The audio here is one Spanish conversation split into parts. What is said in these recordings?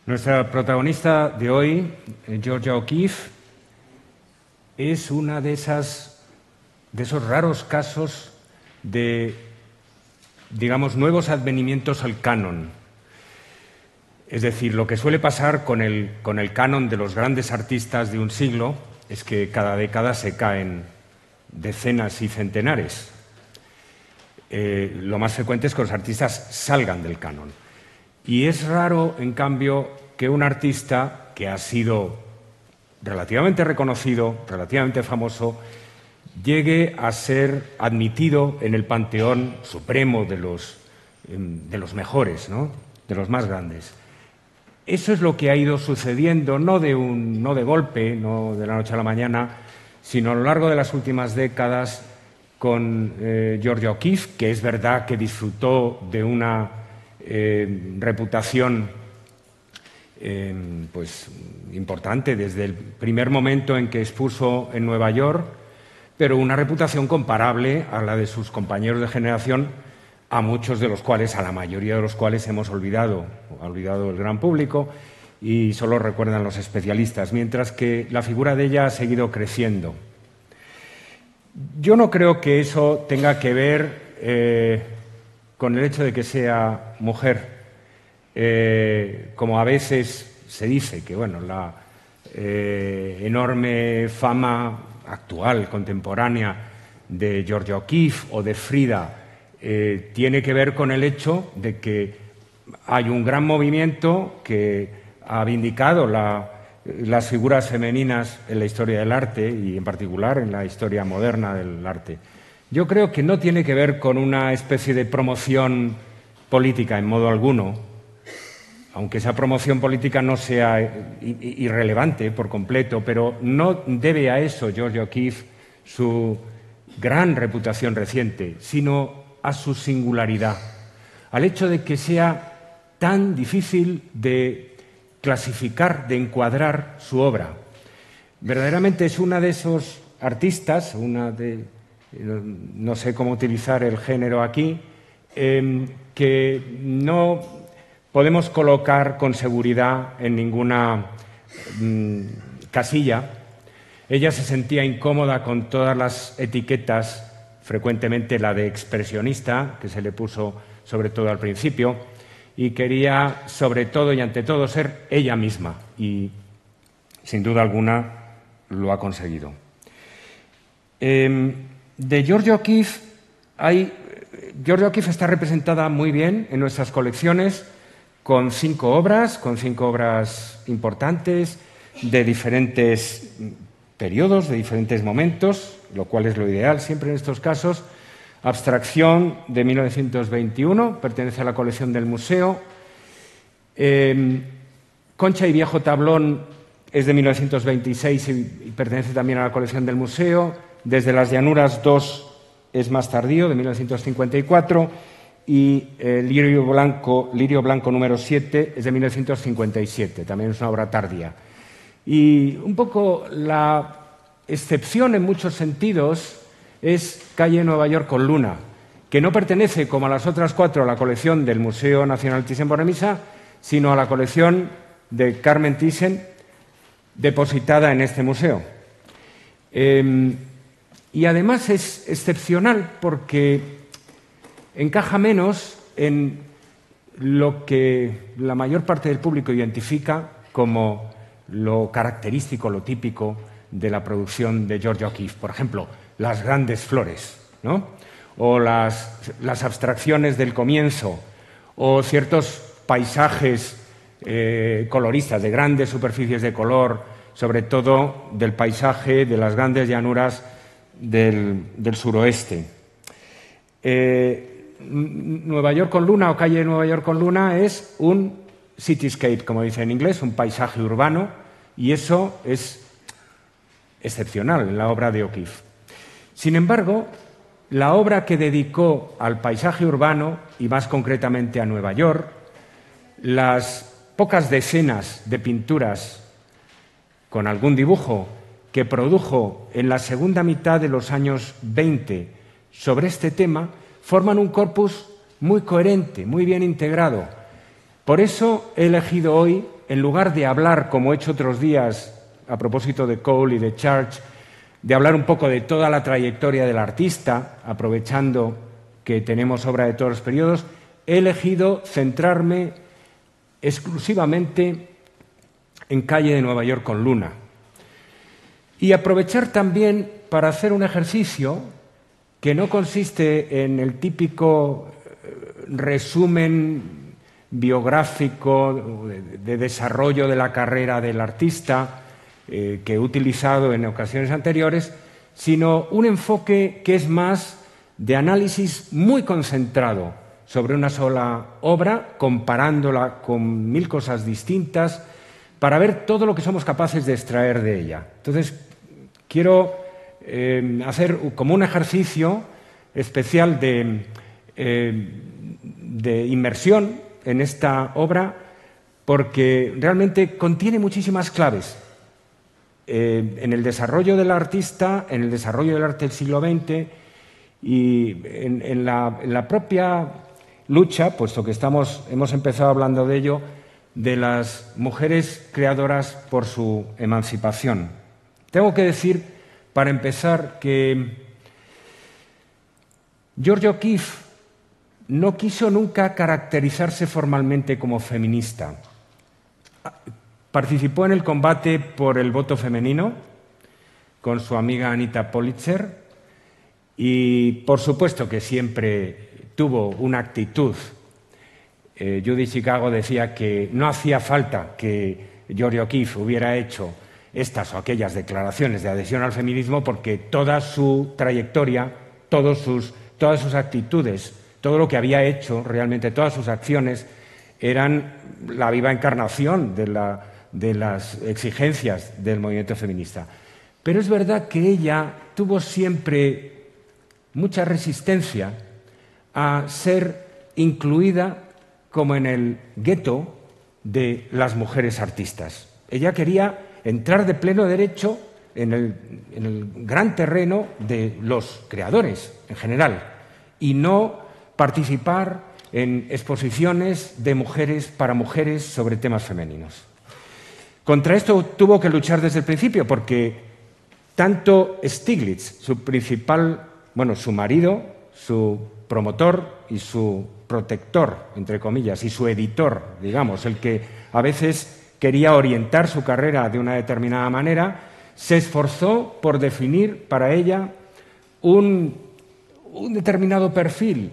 Nuestra protagonista de hoy, Georgia O'Keeffe, es una de esos raros casos de, digamos, nuevos advenimientos al canon. Es decir, lo que suele pasar con el canon de los grandes artistas de un siglo es que cada década se caen decenas y centenares. Lo más frecuente es que los artistas salgan del canon. Y es raro, en cambio, que un artista que ha sido relativamente reconocido, relativamente famoso, llegue a ser admitido en el panteón supremo de los mejores, ¿no? De los más grandes. Eso es lo que ha ido sucediendo, no de golpe, no de la noche a la mañana, sino a lo largo de las últimas décadas con Georgia O'Keeffe, que es verdad que disfrutó de una reputación pues importante desde el primer momento en que expuso en Nueva York, pero una reputación comparable a la de sus compañeros de generación, a muchos de los cuales, a la mayoría de los cuales ha olvidado el gran público y solo recuerdan los especialistas, mientras que la figura de ella ha seguido creciendo. Yo no creo que eso tenga que ver con el hecho de que sea mujer, como a veces se dice, que bueno, la enorme fama actual, contemporánea, de Georgia O'Keeffe o de Frida tiene que ver con el hecho de que hay un gran movimiento que ha vindicado las figuras femeninas en la historia del arte y en particular en la historia moderna del arte. Yo creo que no tiene que ver con una especie de promoción política en modo alguno, aunque esa promoción política no sea irrelevante por completo, pero no debe a eso Georgia O'Keeffe su gran reputación reciente, sino a su singularidad, al hecho de que sea tan difícil de clasificar, de encuadrar su obra. Verdaderamente es una de esos artistas, no sé cómo utilizar el género aquí, que no podemos colocar con seguridad en ninguna casilla. Ella se sentía incómoda con todas las etiquetas, frecuentemente la de expresionista, que se le puso sobre todo al principio, y quería sobre todo y ante todo ser ella misma, y sin duda alguna lo ha conseguido. De Georgia O'Keeffe Georgia O'Keeffe está representada muy bien en nuestras colecciones con cinco obras importantes de diferentes periodos, de diferentes momentos, lo cual es lo ideal siempre en estos casos. Abstracción, de 1921, pertenece a la colección del museo. Concha y viejo tablón es de 1926 y pertenece también a la colección del museo. Desde las llanuras 2 es más tardío, de 1954. Y Lirio Blanco número 7 es de 1957, también es una obra tardía. Y un poco la excepción en muchos sentidos es Calle Nueva York con Luna, que no pertenece, como a las otras cuatro, a la colección del Museo Nacional Thyssen-Bornemisza, sino a la colección de Carmen Thyssen, depositada en este museo. Y además es excepcional porque encaja menos en lo que la mayor parte del público identifica como lo característico, lo típico de la producción de Georgia O'Keeffe. Por ejemplo, las grandes flores, ¿no? O las abstracciones del comienzo, o ciertos paisajes coloristas, de grandes superficies de color, sobre todo del paisaje de las grandes llanuras del suroeste. Nueva York con Luna o Calle Nueva York con Luna es un cityscape, como dice en inglés, un paisaje urbano, y eso es excepcional en la obra de O'Keeffe. Sin embargo, la obra que dedicó al paisaje urbano, y más concretamente a Nueva York, las pocas decenas de pinturas con algún dibujo que produjo en la segunda mitad de los años 20 sobre este tema, forman un corpus muy coherente, muy bien integrado. Por eso he elegido hoy en lugar de hablar, como he hecho otros días, a propósito de Cole y de Church, de hablar un poco de toda la trayectoria del artista, aprovechando que tenemos obra de todos los periodos, he elegido centrarme exclusivamente en Calle de Nueva York con Luna. Y aprovechar también para hacer un ejercicio que no consiste en el típico resumen biográfico de desarrollo de la carrera del artista que he utilizado en ocasiones anteriores, sino un enfoque que es más de análisis muy concentrado sobre una sola obra, comparándola con 1000 cosas distintas, para ver todo lo que somos capaces de extraer de ella. Entonces, quiero hacer como un ejercicio especial de inmersión en esta obra, porque realmente contiene muchísimas claves en el desarrollo del artista, en el desarrollo del arte del siglo XX y en la propia lucha, puesto que hemos empezado hablando de ello, de las mujeres creadoras por su emancipación. Tengo que decir, para empezar, que Georgia O'Keeffe no quiso nunca caracterizarse formalmente como feminista. Participó en el combate por el voto femenino con su amiga Anita Politzer y, por supuesto, que siempre tuvo una actitud. Judy Chicago decía que no hacía falta que Georgia O'Keeffe hubiera hecho estas o aquellas declaraciones de adhesión al feminismo porque toda su trayectoria, todas sus actitudes, todo lo que había hecho, realmente todas sus acciones, eran la viva encarnación de las exigencias del movimiento feminista. Pero es verdad que ella tuvo siempre mucha resistencia a ser incluida como en el gueto de las mujeres artistas. Ella quería entrar de pleno derecho en el gran terreno de los creadores en general y no participar en exposiciones de mujeres para mujeres sobre temas femeninos. Contra esto tuvo que luchar desde el principio porque tanto Stiglitz, su marido, su promotor y su protector, entre comillas, y su editor, digamos, el que a veces quería orientar su carrera de una determinada manera, se esforzó por definir para ella un determinado perfil,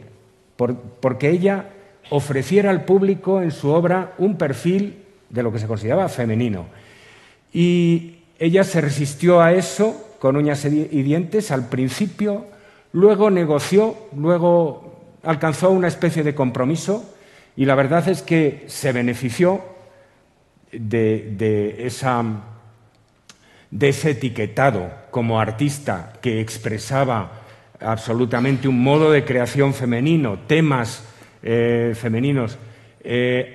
porque ella ofreciera al público en su obra un perfil de lo que se consideraba femenino. Y ella se resistió a eso con uñas y dientes al principio, luego negoció, luego alcanzó una especie de compromiso y la verdad es que se benefició de ese etiquetado como artista que expresaba absolutamente un modo de creación femenino, temas femeninos,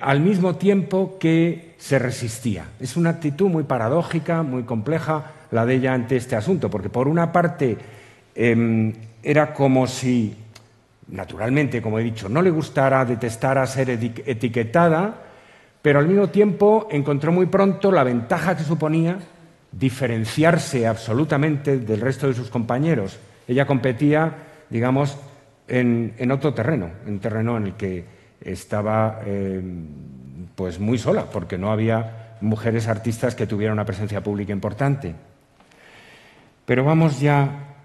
al mismo tiempo que se resistía. Es una actitud muy paradójica, muy compleja, la de ella ante este asunto, porque por una parte era como si, naturalmente, como he dicho, no le gustara, detestara ser etiquetada, pero al mismo tiempo encontró muy pronto la ventaja que suponía diferenciarse absolutamente del resto de sus compañeros. Ella competía, digamos, en otro terreno, en terreno en el que estaba pues muy sola, porque no había mujeres artistas que tuvieran una presencia pública importante. Pero vamos ya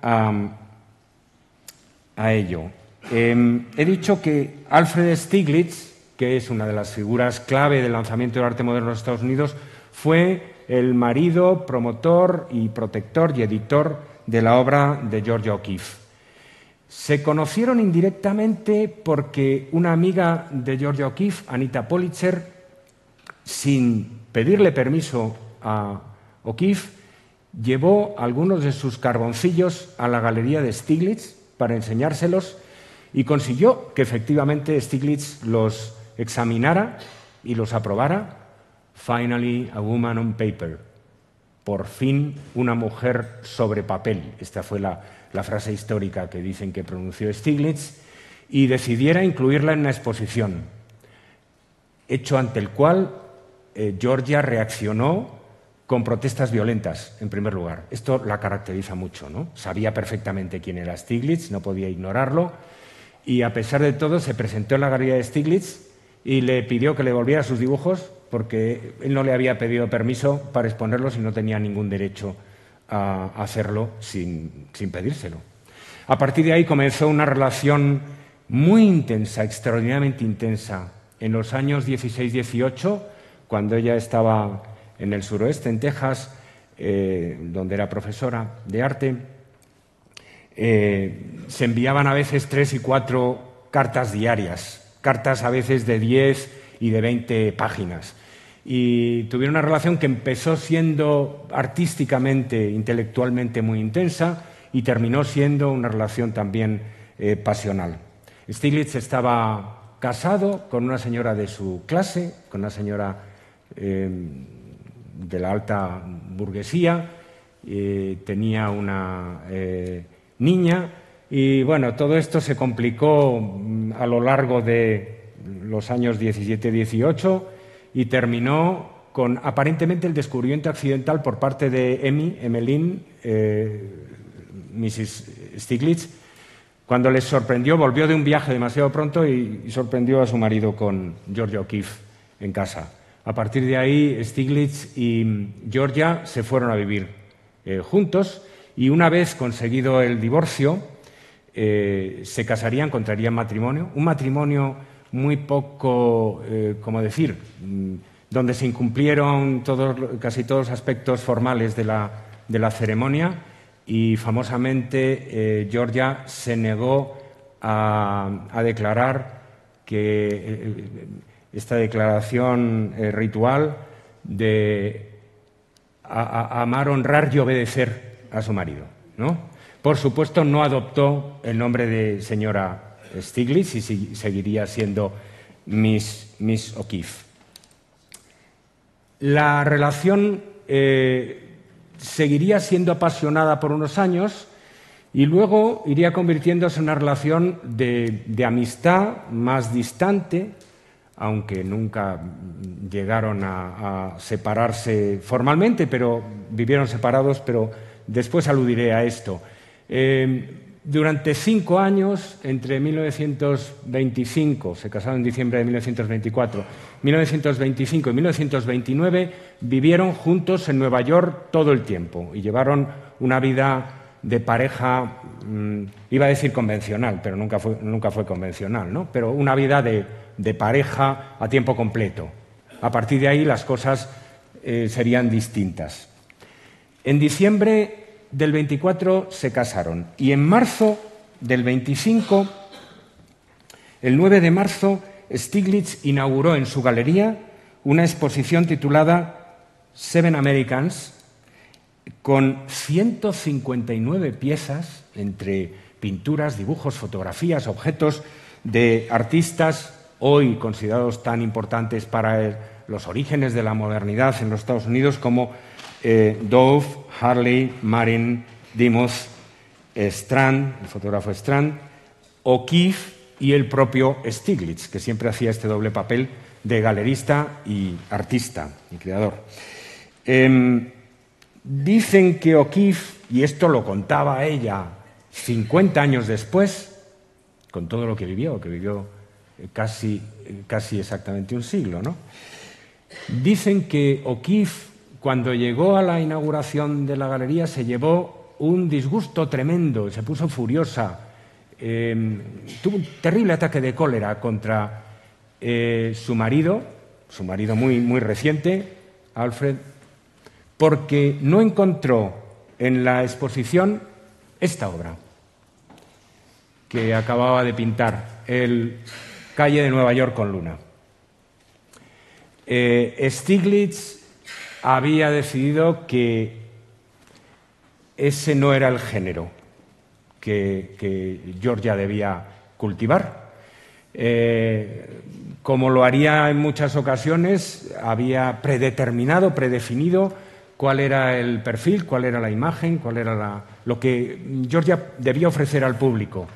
a ello. He dicho que Alfred Stieglitz, que es una de las figuras clave del lanzamiento del arte moderno en los Estados Unidos, fue el marido, promotor y protector y editor de la obra de Georgia O'Keeffe. Se conocieron indirectamente porque una amiga de Georgia O'Keeffe, Anita Politzer, sin pedirle permiso a O'Keeffe, llevó algunos de sus carboncillos a la galería de Stieglitz para enseñárselos y consiguió que efectivamente Stieglitz los examinara y los aprobara. Finally, a woman on paper. Por fin, una mujer sobre papel. Esta fue la frase histórica que dicen que pronunció Stieglitz, y decidiera incluirla en una exposición, hecho ante el cual Georgia reaccionó con protestas violentas, en primer lugar. Esto la caracteriza mucho, ¿no? Sabía perfectamente quién era Stiglitz, no podía ignorarlo, y a pesar de todo se presentó en la galería de Stiglitz y le pidió que le devolviera sus dibujos porque él no le había pedido permiso para exponerlos y no tenía ningún derecho a hacerlo sin pedírselo. A partir de ahí comenzó una relación muy intensa, extraordinariamente intensa, en los años 16-18, cuando ella estaba en el suroeste, en Texas, donde era profesora de arte. Se enviaban a veces 3 y 4 cartas diarias, cartas a veces de 10 y de 20 páginas. Y tuvieron una relación que empezó siendo artísticamente, intelectualmente muy intensa y terminó siendo una relación también pasional. Stiglitz estaba casado con una señora de su clase, con una señora de la alta burguesía, tenía una niña y, bueno, todo esto se complicó a lo largo de los años 17-18 y terminó con aparentemente el descubrimiento accidental por parte de Emmeline, Mrs. Stiglitz, cuando les sorprendió, volvió de un viaje demasiado pronto y sorprendió a su marido con Georgia O'Keeffe en casa. A partir de ahí, Stiglitz y Georgia se fueron a vivir juntos y una vez conseguido el divorcio, se casarían, contraerían matrimonio, un matrimonio muy poco, ¿cómo decir?, donde se incumplieron casi todos los aspectos formales de la ceremonia y famosamente Georgia se negó a declarar que esta declaración ritual de amar, honrar y obedecer a su marido, ¿no? Por supuesto, no adoptó el nombre de señora Stiglitz y seguiría siendo Miss O'Keeffe. La relación seguiría siendo apasionada por unos años y luego iría convirtiéndose en una relación de amistad más distante, aunque nunca llegaron a separarse formalmente, pero vivieron separados, pero después aludiré a esto. Durante 5 años, entre 1925, se casaron en diciembre de 1924, 1925 y 1929, vivieron juntos en Nueva York todo el tiempo y llevaron una vida de pareja, iba a decir convencional, pero nunca fue convencional, ¿no? Pero una vida de pareja a tiempo completo. A partir de ahí las cosas serían distintas. En diciembre del 24 se casaron y en marzo del 25, el 9 de marzo, Stiglitz inauguró en su galería una exposición titulada Seven Americans con 159 piezas entre pinturas, dibujos, fotografías, objetos de artistas hoy considerados tan importantes para los orígenes de la modernidad en los Estados Unidos como Dove, Harley, Marin, Dimos, Strand, el fotógrafo Strand, O'Keeffe y el propio Stiglitz, que siempre hacía este doble papel de galerista y artista y creador. Dicen que O'Keeffe, y esto lo contaba ella 50 años después, con todo lo que vivió casi exactamente un siglo, ¿no? Dicen que O'Keeffe, cuando llegó a la inauguración de la galería, se llevó un disgusto tremendo, se puso furiosa, tuvo un terrible ataque de cólera contra su marido muy, muy reciente, Alfred, porque no encontró en la exposición esta obra que acababa de pintar, el Calle de Nueva York con Luna. Stiglitz había decidido que ese no era el género que Georgia debía cultivar. Como lo haría en muchas ocasiones, había predefinido cuál era el perfil, cuál era la imagen, cuál era lo que Georgia debía ofrecer al público.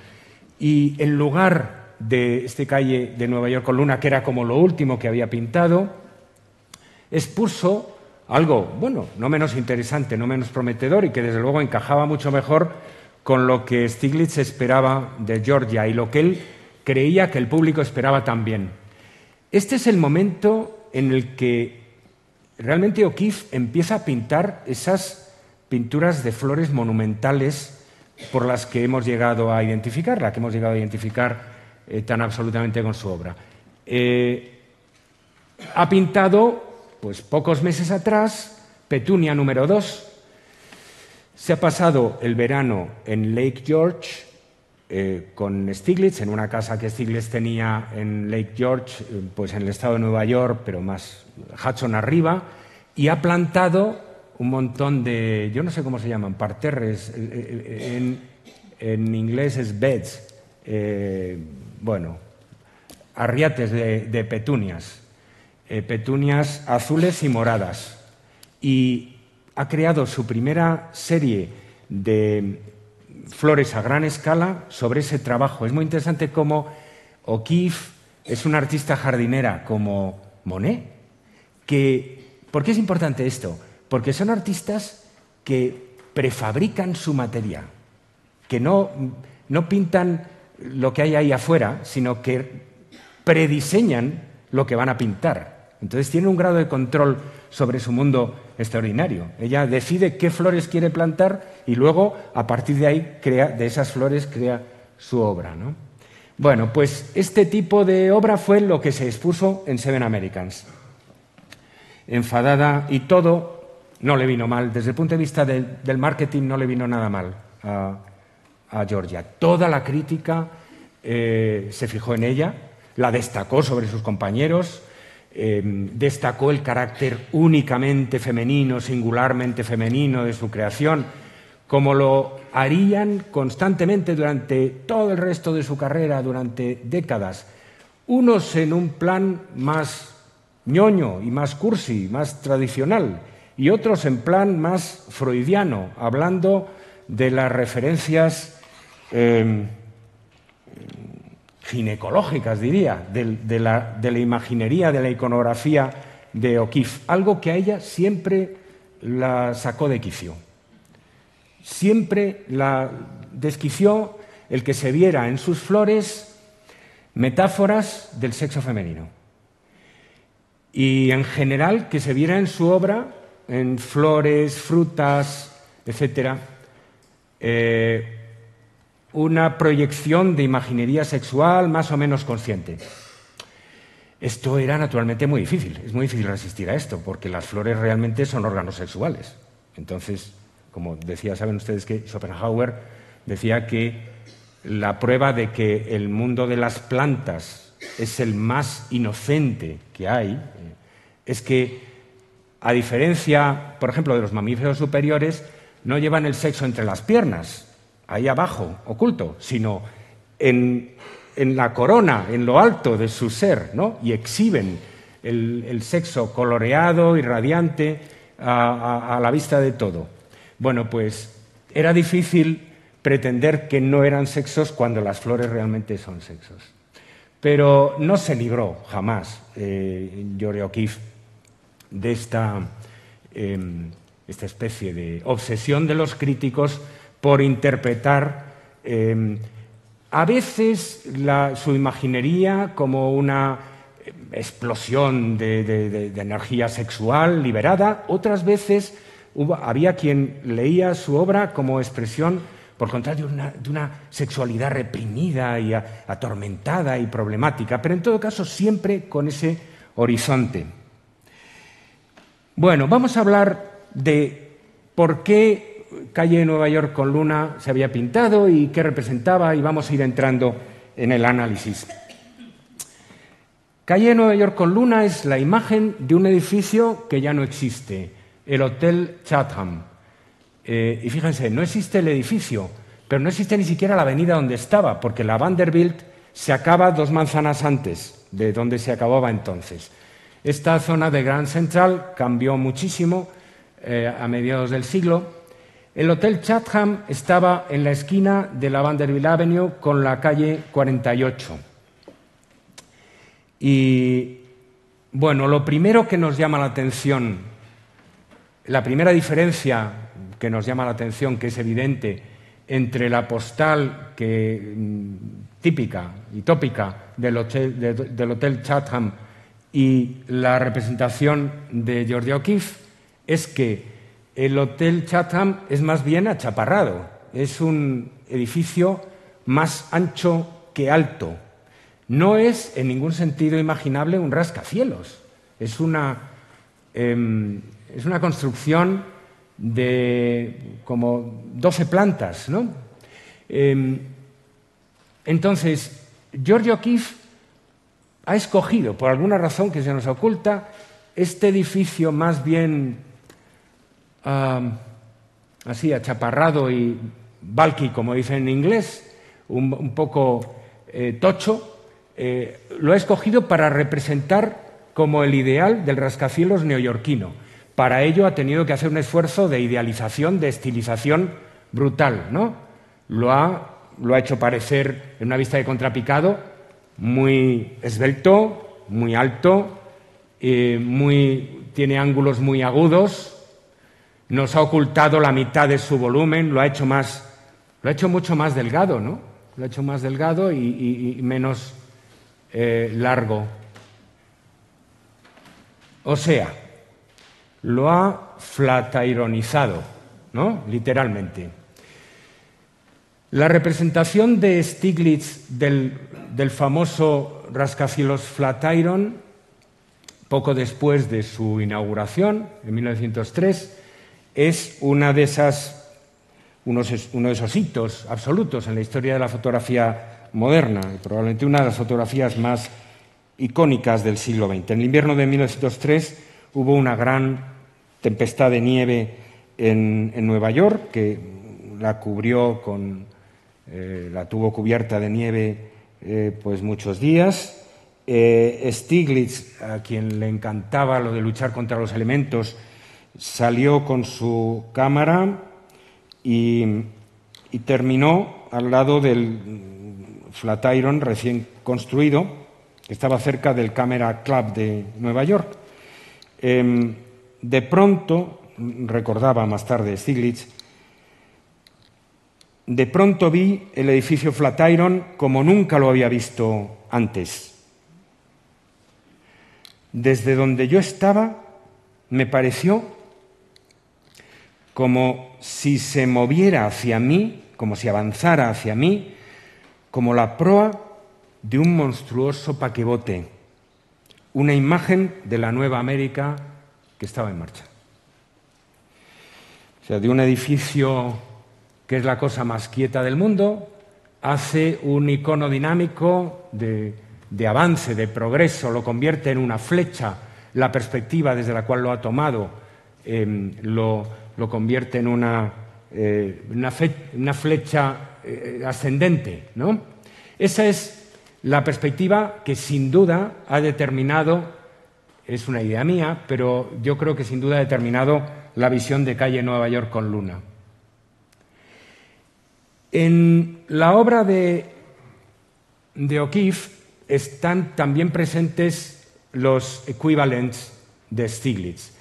Y en lugar de este Calle de Nueva York con Luna, que era como lo último que había pintado, expuso algo, bueno, no menos interesante, no menos prometedor y que desde luego encajaba mucho mejor con lo que Stiglitz esperaba de Georgia y lo que él creía que el público esperaba también. Este es el momento en el que realmente O'Keeffe empieza a pintar esas pinturas de flores monumentales por las que hemos llegado a identificar, la que hemos llegado a identificar tan absolutamente con su obra. Ha pintado, pues pocos meses atrás, Petunia número 2. Se ha pasado el verano en Lake George con Stiglitz, en una casa que Stiglitz tenía en Lake George, pues en el estado de Nueva York, pero más Hudson arriba, y ha plantado un montón de, yo no sé cómo se llaman, parterres, en inglés es beds, bueno, arriates de petunias, petunias azules y moradas. Y ha creado su primera serie de flores a gran escala sobre ese trabajo. Es muy interesante cómo O'Keeffe es una artista jardinera como Monet. ¿Por qué es importante esto? Porque son artistas que prefabrican su materia, que no pintan lo que hay ahí afuera, sino que prediseñan lo que van a pintar. Entonces tiene un grado de control sobre su mundo extraordinario. Ella decide qué flores quiere plantar y luego, a partir de ahí, de esas flores crea su obra, ¿no? Bueno, pues este tipo de obra fue lo que se expuso en Seven Americans. Enfadada y todo, no le vino mal. Desde el punto de vista del marketing no le vino nada mal a Georgia. Toda la crítica se fijó en ella, la destacó sobre sus compañeros, destacó el carácter únicamente femenino, singularmente femenino de su creación, como lo harían constantemente durante todo el resto de su carrera, durante décadas. Unos en un plan más ñoño y más cursi, más tradicional, y otros en plan más freudiano, hablando de las referencias ginecológicas, diría, de la imaginería, de la iconografía de O'Keeffe, algo que a ella siempre la sacó de quicio. Siempre la desquició el que se viera en sus flores metáforas del sexo femenino. Y en general que se viera en su obra, en flores, frutas, etcétera, una proyección de imaginería sexual más o menos consciente. Esto era naturalmente muy difícil, es muy difícil resistir a esto, porque las flores realmente son órganos sexuales. Entonces, como decía, saben ustedes que Schopenhauer decía que la prueba de que el mundo de las plantas es el más inocente que hay, es que, a diferencia, por ejemplo, de los mamíferos superiores, no llevan el sexo entre las piernas, ahí abajo, oculto, sino en la corona, en lo alto de su ser, ¿no? Y exhiben el sexo coloreado y radiante a la vista de todo. Bueno, pues era difícil pretender que no eran sexos cuando las flores realmente son sexos. Pero no se libró jamás Georgia O'Keeffe de esta especie de obsesión de los críticos por interpretar a veces su imaginería como una explosión de energía sexual liberada, otras veces había quien leía su obra como expresión, por contrario, de una sexualidad reprimida y atormentada y problemática, pero en todo caso siempre con ese horizonte. Bueno, vamos a hablar de por qué Calle de Nueva York con Luna se había pintado y qué representaba, y vamos a ir entrando en el análisis. Calle de Nueva York con Luna es la imagen de un edificio que ya no existe, el Hotel Chatham. Y fíjense, no existe el edificio, pero no existe ni siquiera la avenida donde estaba, porque la Vanderbilt se acaba 2 manzanas antes de donde se acababa entonces. Esta zona de Grand Central cambió muchísimo a mediados del siglo. El Hotel Chatham estaba en la esquina de la Vanderbilt Avenue con la calle 48. Y Bueno, lo primero que nos llama la atención, la primera diferencia que nos llama la atención, que es evidente, entre la postal típica y tópica del Hotel Chatham y la representación de Georgia O'Keeffe, es que el Hotel Chatham es más bien achaparrado, es un edificio más ancho que alto. No es en ningún sentido imaginable un rascacielos, es una construcción de como 12 plantas, ¿no? Entonces, Georgia O'Keeffe ha escogido, por alguna razón que se nos oculta, este edificio más bien así achaparrado y bulky, como dicen en inglés, un poco tocho, lo ha escogido para representar como el ideal del rascacielos neoyorquino. Para ello ha tenido que hacer un esfuerzo de idealización, de estilización brutal, ¿no? Lo ha hecho parecer, en una vista de contrapicado, muy esbelto, muy alto, tiene ángulos muy agudos, nos ha ocultado la mitad de su volumen, lo ha hecho mucho más delgado, ¿no? Lo ha hecho más delgado y menos largo. O sea, lo ha flatironizado, ¿no? Literalmente. La representación de Stiglitz del famoso rascacielos Flatiron, poco después de su inauguración, en 1903, es uno de esos hitos absolutos en la historia de la fotografía moderna, y probablemente una de las fotografías más icónicas del siglo XX. En el invierno de 1903 hubo una gran tempestad de nieve en Nueva York, que la cubrió la tuvo cubierta de nieve pues muchos días. Stiglitz, a quien le encantaba lo de luchar contra los elementos, salió con su cámara y terminó al lado del Flatiron recién construido, que estaba cerca del Camera Club de Nueva York. De pronto, recordaba más tarde Stiglitz, de pronto vi el edificio Flatiron como nunca lo había visto antes. Desde donde yo estaba, me pareció como si se moviera hacia mí, como si avanzara hacia mí, como la proa de un monstruoso paquebote, una imagen de la nueva América que estaba en marcha. O sea, de un edificio que es la cosa más quieta del mundo, hace un icono dinámico de avance, de progreso, lo convierte en una flecha, la perspectiva desde la cual lo ha tomado lo convierte en una flecha ascendente, ¿no? Esa es la perspectiva que sin duda ha determinado, es una idea mía, pero yo creo que sin duda ha determinado la visión de calle Nueva York con Luna. En la obra de O'Keeffe están también presentes los equivalents de Stiglitz.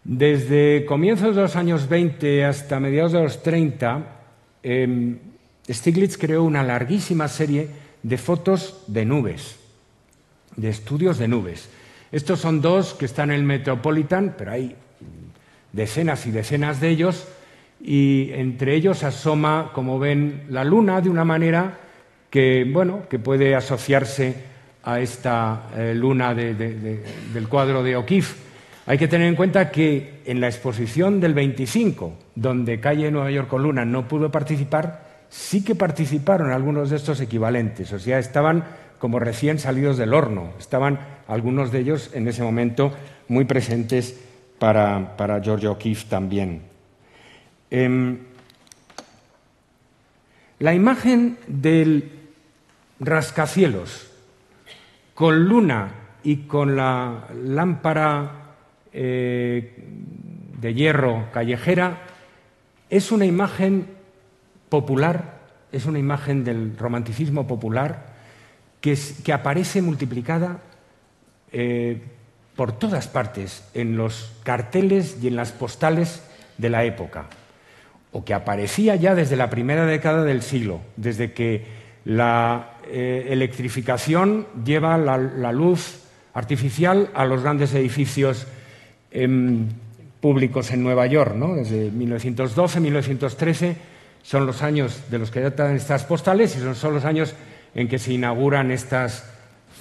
Desde comienzos de los años 20 hasta mediados de los 30, Stiglitz creó una larguísima serie de fotos de nubes, de estudios de nubes. Estos son dos que están en el Metropolitan, pero hay decenas y decenas de ellos, y entre ellos asoma, como ven, la luna de una manera que puede asociarse a esta luna del cuadro de O'Keeffe. Hay que tener en cuenta que en la exposición del 25, donde Calle Nueva York con Luna no pudo participar, sí que participaron algunos de estos equivalentes, o sea, estaban como recién salidos del horno, estaban algunos de ellos en ese momento muy presentes para Georgia O'Keeffe también. La imagen del rascacielos con Luna y con la lámpara de hierro callejera es una imagen popular, es una imagen del romanticismo popular que aparece multiplicada por todas partes, en los carteles y en las postales de la época, o que aparecía ya desde la primera década del siglo, desde que la electrificación lleva la luz artificial a los grandes edificios públicos en Nueva York, ¿no? Desde 1912, 1913 son los años de los que datan estas postales y son los años en que se inauguran estas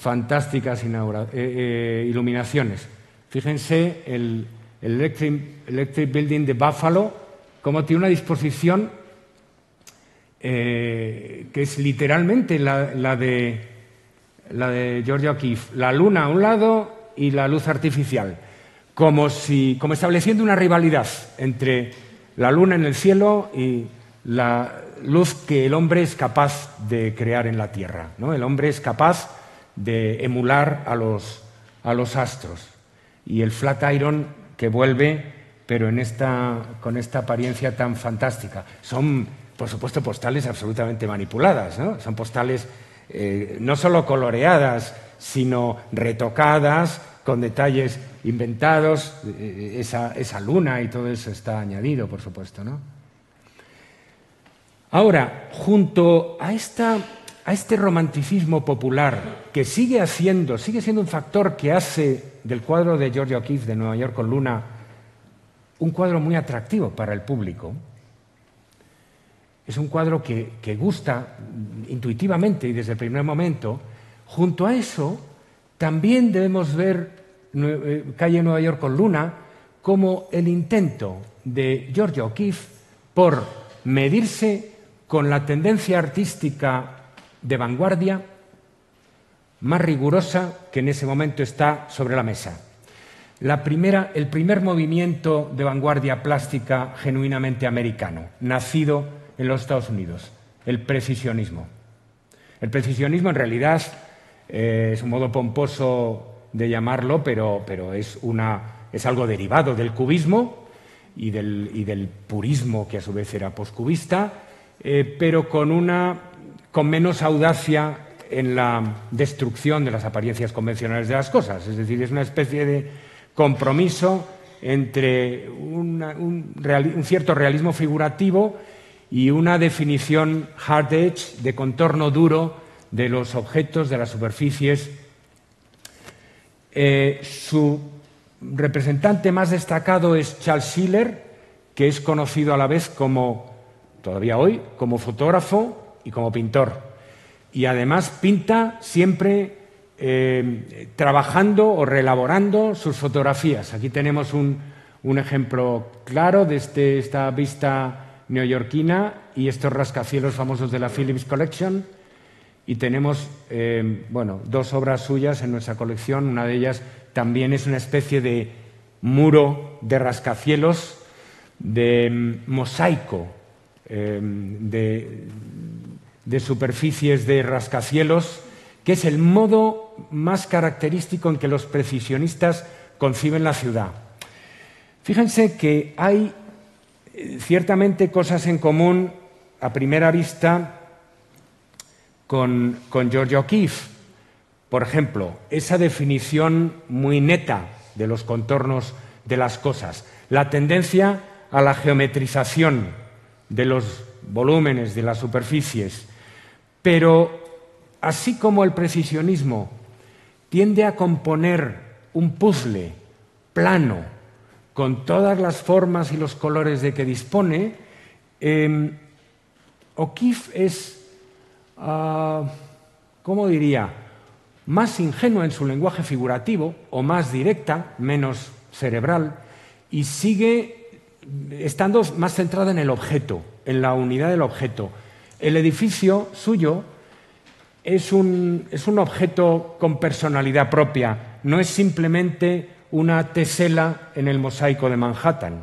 fantásticas iluminaciones. Fíjense el Electric Building de Buffalo, cómo tiene una disposición que es literalmente la de Georgia O'Keeffe, la luna a un lado y la luz artificial, como estableciendo una rivalidad entre la luna en el cielo y la luz que el hombre es capaz de crear en la Tierra, ¿no? El hombre es capaz de emular a los astros. Y el Flatiron que vuelve, pero con esta apariencia tan fantástica. Son, por supuesto, postales absolutamente manipuladas, ¿no? Son postales no solo coloreadas, sino retocadas, con detalles inventados. Esa luna y todo eso está añadido, por supuesto, ¿no? Ahora, junto a este romanticismo popular que sigue siendo un factor que hace del cuadro de Georgia O'Keeffe de Nueva York con Luna un cuadro muy atractivo para el público. Es un cuadro que gusta intuitivamente y desde el primer momento. Junto a eso, también debemos ver Calle Nueva York con Luna como el intento de Georgia O'Keeffe por medirse con la tendencia artística de vanguardia más rigurosa que en ese momento está sobre la mesa. El primer movimiento de vanguardia plástica genuinamente americano, nacido en los Estados Unidos, el precisionismo. El precisionismo en realidad es un modo pomposo de llamarlo, pero es algo derivado del cubismo y del purismo, que a su vez era poscubista, pero con menos audacia en la destrucción de las apariencias convencionales de las cosas. Es decir, es una especie de compromiso entre un cierto realismo figurativo y una definición hard edge, de contorno duro de los objetos, de las superficies. Su representante más destacado es Charles Schiller, que es conocido a la vez todavía hoy, como fotógrafo y como pintor. Y además pinta siempre trabajando o reelaborando sus fotografías. Aquí tenemos un ejemplo claro de esta vista neoyorquina y estos rascacielos famosos de la Phillips Collection. Y tenemos dos obras suyas en nuestra colección. Una de ellas también es una especie de muro de rascacielos, de mosaico, de superficies de rascacielos, que es el modo más característico en que los precisionistas conciben la ciudad. Fíjense que hay ciertamente cosas en común a primera vista con Georgia O'Keeffe. Por ejemplo, esa definición muy neta de los contornos de las cosas, la tendencia a la geometrización de los volúmenes, de las superficies. Pero así como el precisionismo tiende a componer un puzzle plano con todas las formas y los colores de que dispone, O'Keeffe es, ¿cómo diría?, más ingenua en su lenguaje figurativo, o más directa, menos cerebral, y sigue estando más centrada en el objeto, en la unidad del objeto. El edificio suyo es un objeto con personalidad propia, no es simplemente una tesela en el mosaico de Manhattan.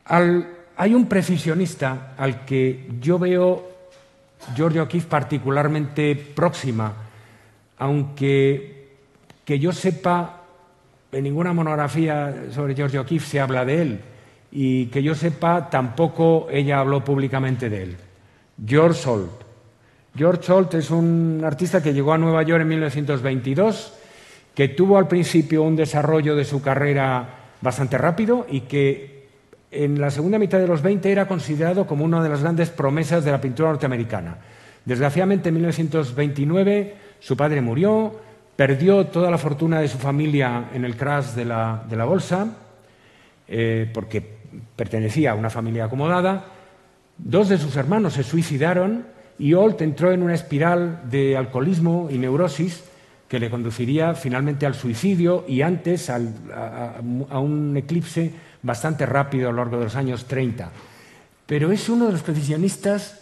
Hay un precisionista al que yo veo Georgia O'Keeffe particularmente próxima, aunque que yo sepa, en ninguna monografía sobre Georgia O'Keeffe se habla de él, y que yo sepa, tampoco ella habló públicamente de él. George Salt. George Salt es un artista que llegó a Nueva York en 1922 que tuvo al principio un desarrollo de su carrera bastante rápido y que en la segunda mitad de los 20 era considerado como una de las grandes promesas de la pintura norteamericana. Desgraciadamente, en 1929 su padre murió, perdió toda la fortuna de su familia en el crash de la bolsa, porque pertenecía a una familia acomodada. Dos de sus hermanos se suicidaron y Olt entró en una espiral de alcoholismo y neurosis que le conduciría finalmente al suicidio y antes a un eclipse bastante rápido a lo largo de los años 30. Pero es uno de los precisionistas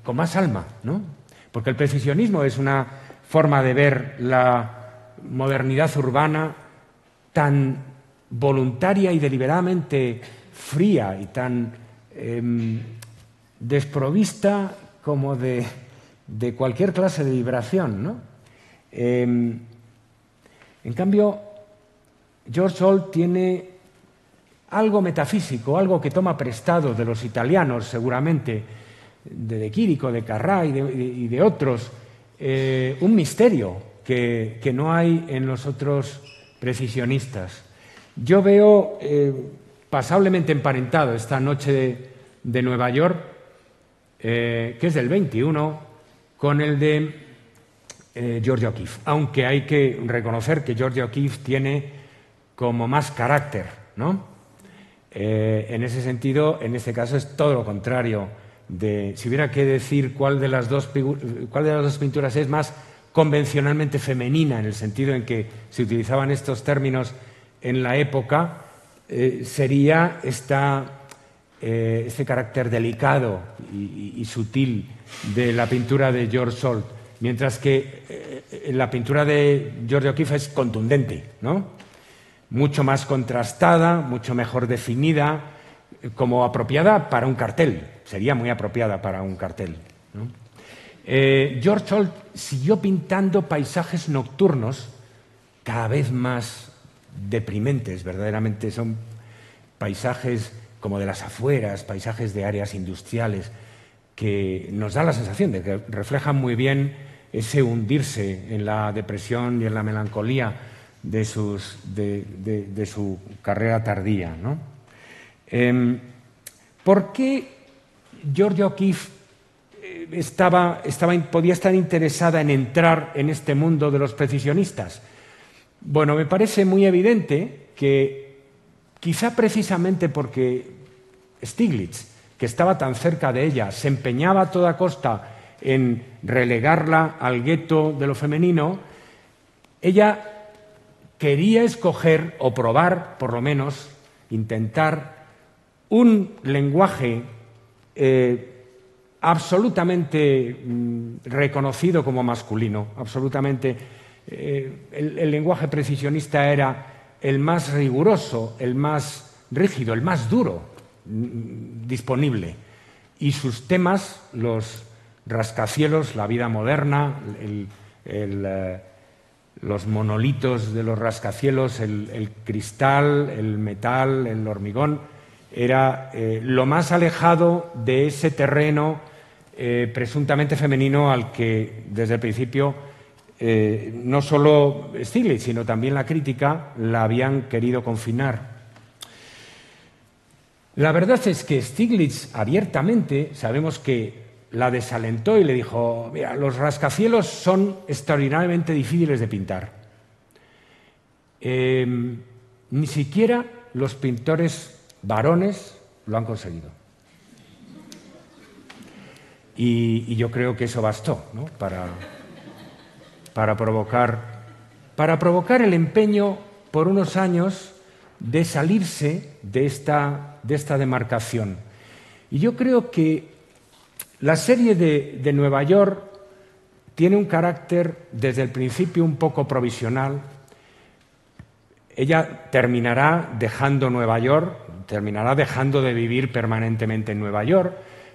con más alma, ¿no? Porque el precisionismo es una forma de ver la modernidad urbana tan voluntaria y deliberadamente fría y tan desprovista como de cualquier clase de vibración, ¿no? En cambio, George Olt tiene algo metafísico, algo que toma prestado de los italianos, seguramente, de Chirico, de Carrà y de otros, un misterio que no hay en los otros precisionistas. Yo veo pasablemente emparentado esta noche de Nueva York, que es del 21, con el de George O'Keeffe, aunque hay que reconocer que George O'Keeffe tiene como más carácter, ¿no? En ese sentido, en este caso es todo lo contrario. Si hubiera que decir cuál de las dos pinturas es más convencionalmente femenina, en el sentido en que se utilizaban estos términos en la época, sería este carácter delicado y sutil de la pintura de George Olt, mientras que la pintura de George O'Keeffe es contundente, ¿no? Mucho más contrastada, mucho mejor definida, como apropiada para un cartel. Sería muy apropiada para un cartel, ¿no? George Olt siguió pintando paisajes nocturnos cada vez más deprimentes, verdaderamente son paisajes como de las afueras, paisajes de áreas industriales, que nos da la sensación de que reflejan muy bien ese hundirse en la depresión y en la melancolía de su carrera tardía, ¿no? ¿Por qué George O'Keeffe podía estar interesada en entrar en este mundo de los precisionistas? Bueno, me parece muy evidente que quizá precisamente porque Stieglitz, que estaba tan cerca de ella, se empeñaba a toda costa en relegarla al gueto de lo femenino, ella quería escoger o probar, por lo menos, intentar un lenguaje absolutamente reconocido como masculino, absolutamente. El lenguaje precisionista era el más riguroso, el más rígido, el más duro disponible. Y sus temas, los rascacielos, la vida moderna, los monolitos de los rascacielos, el cristal, el metal, el hormigón, era lo más alejado de ese terreno presuntamente femenino al que desde el principio no solo Stieglitz, sino también la crítica la habían querido confinar. La verdad es que Stieglitz abiertamente sabemos que la desalentó y le dijo: mira, los rascacielos son extraordinariamente difíciles de pintar. Ni siquiera los pintores varones lo han conseguido. Y yo creo que eso bastó, ¿no? para provocar el empeño por unos años de salirse de esta demarcación. Y yo creo que la serie de Nueva York tiene un carácter desde el principio un poco provisional. Ella terminará dejando Nueva York, terminará dejando de vivir permanentemente en Nueva York,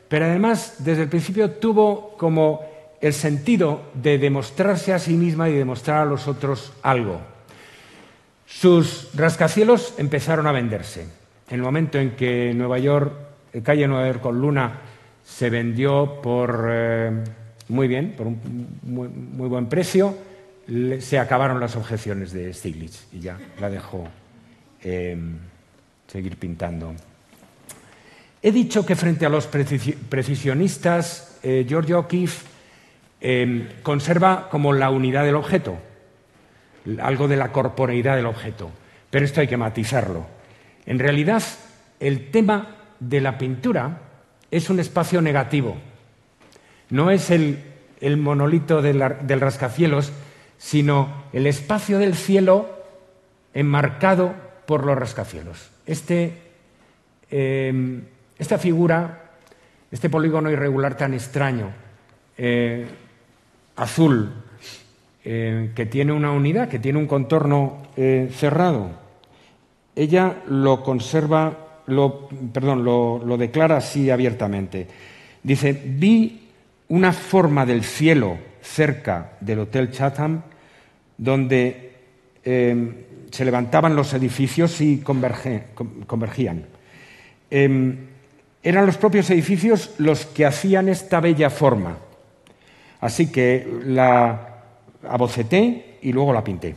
pero además desde el principio tuvo como el sentido de demostrarse a sí misma y demostrar a los otros algo. Sus rascacielos empezaron a venderse. En el momento en que calle Nueva York con Luna se vendió por muy bien, por un muy buen precio, se acabaron las objeciones de Stieglitz y ya la dejó seguir pintando. He dicho que frente a los precisionistas, George O'Keeffe conserva como la unidad del objeto, algo de la corporeidad del objeto, pero esto hay que matizarlo. En realidad, el tema de la pintura es un espacio negativo, no es el monolito del rascacielos, sino el espacio del cielo enmarcado por los rascacielos. Esta figura, este polígono irregular tan extraño, azul, que tiene una unidad, que tiene un contorno cerrado, ella lo conserva, lo declara así abiertamente. Dice: vi una forma del cielo cerca del Hotel Chatham donde se levantaban los edificios y convergían. Eran los propios edificios los que hacían esta bella forma. Así que la aboceté y luego la pinté.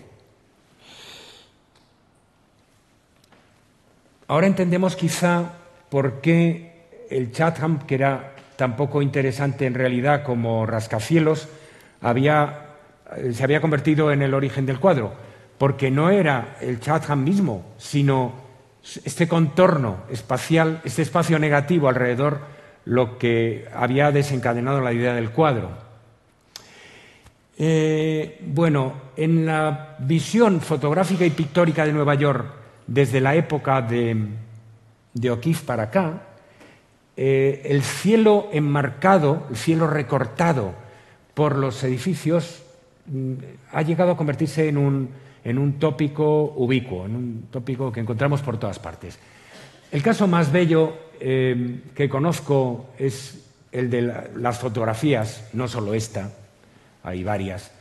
Ahora entendemos quizá por qué el Chatham, que era tan poco interesante en realidad como rascacielos, se había convertido en el origen del cuadro, porque no era el Chatham mismo, sino este contorno espacial, este espacio negativo alrededor, lo que había desencadenado la idea del cuadro. Bueno, en la visión fotográfica y pictórica de Nueva York desde la época de O'Keeffe para acá, el cielo enmarcado, el cielo recortado por los edificios ha llegado a convertirse en un tópico ubicuo, en un tópico que encontramos por todas partes. El caso más bello que conozco es el de las fotografías, no solo esta, hay varias,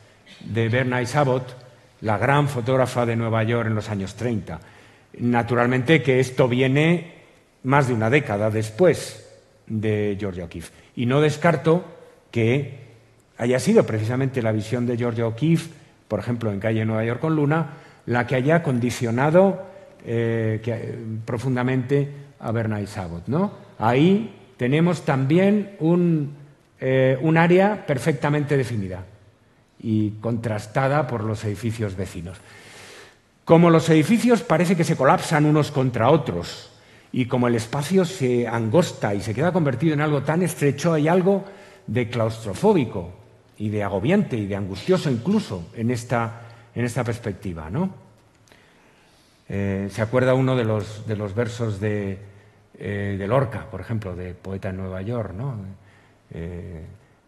de Bernice Abbott, la gran fotógrafa de Nueva York en los años 30. Naturalmente que esto viene más de una década después de George O'Keeffe. Y no descarto que haya sido precisamente la visión de George O'Keeffe, por ejemplo, en Calle Nueva York con Luna, la que haya condicionado profundamente a Bernice Abbott, ¿no? Ahí tenemos también un área perfectamente definida y contrastada por los edificios vecinos. Como los edificios parece que se colapsan unos contra otros y como el espacio se angosta y se queda convertido en algo tan estrecho, hay algo de claustrofóbico y de agobiante y de angustioso incluso en esta perspectiva, ¿no? Se acuerda uno de los versos de Lorca, por ejemplo, de Poeta en Nueva York, ¿no?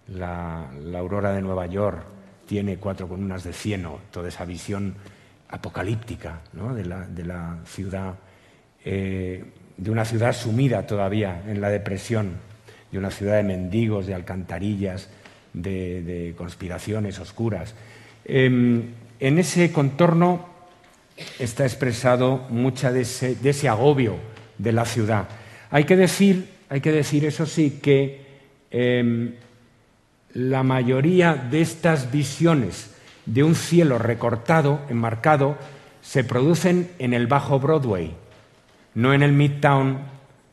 La aurora de Nueva York tiene 4 columnas de cieno, toda esa visión apocalíptica, ¿no? de la ciudad, de una ciudad sumida todavía en la depresión, de una ciudad de mendigos, de alcantarillas, de conspiraciones oscuras. En ese contorno está expresado mucha de ese agobio de la ciudad. Hay que decir, eso sí, que la mayoría de estas visiones de un cielo recortado, enmarcado, se producen en el Bajo Broadway, no en el Midtown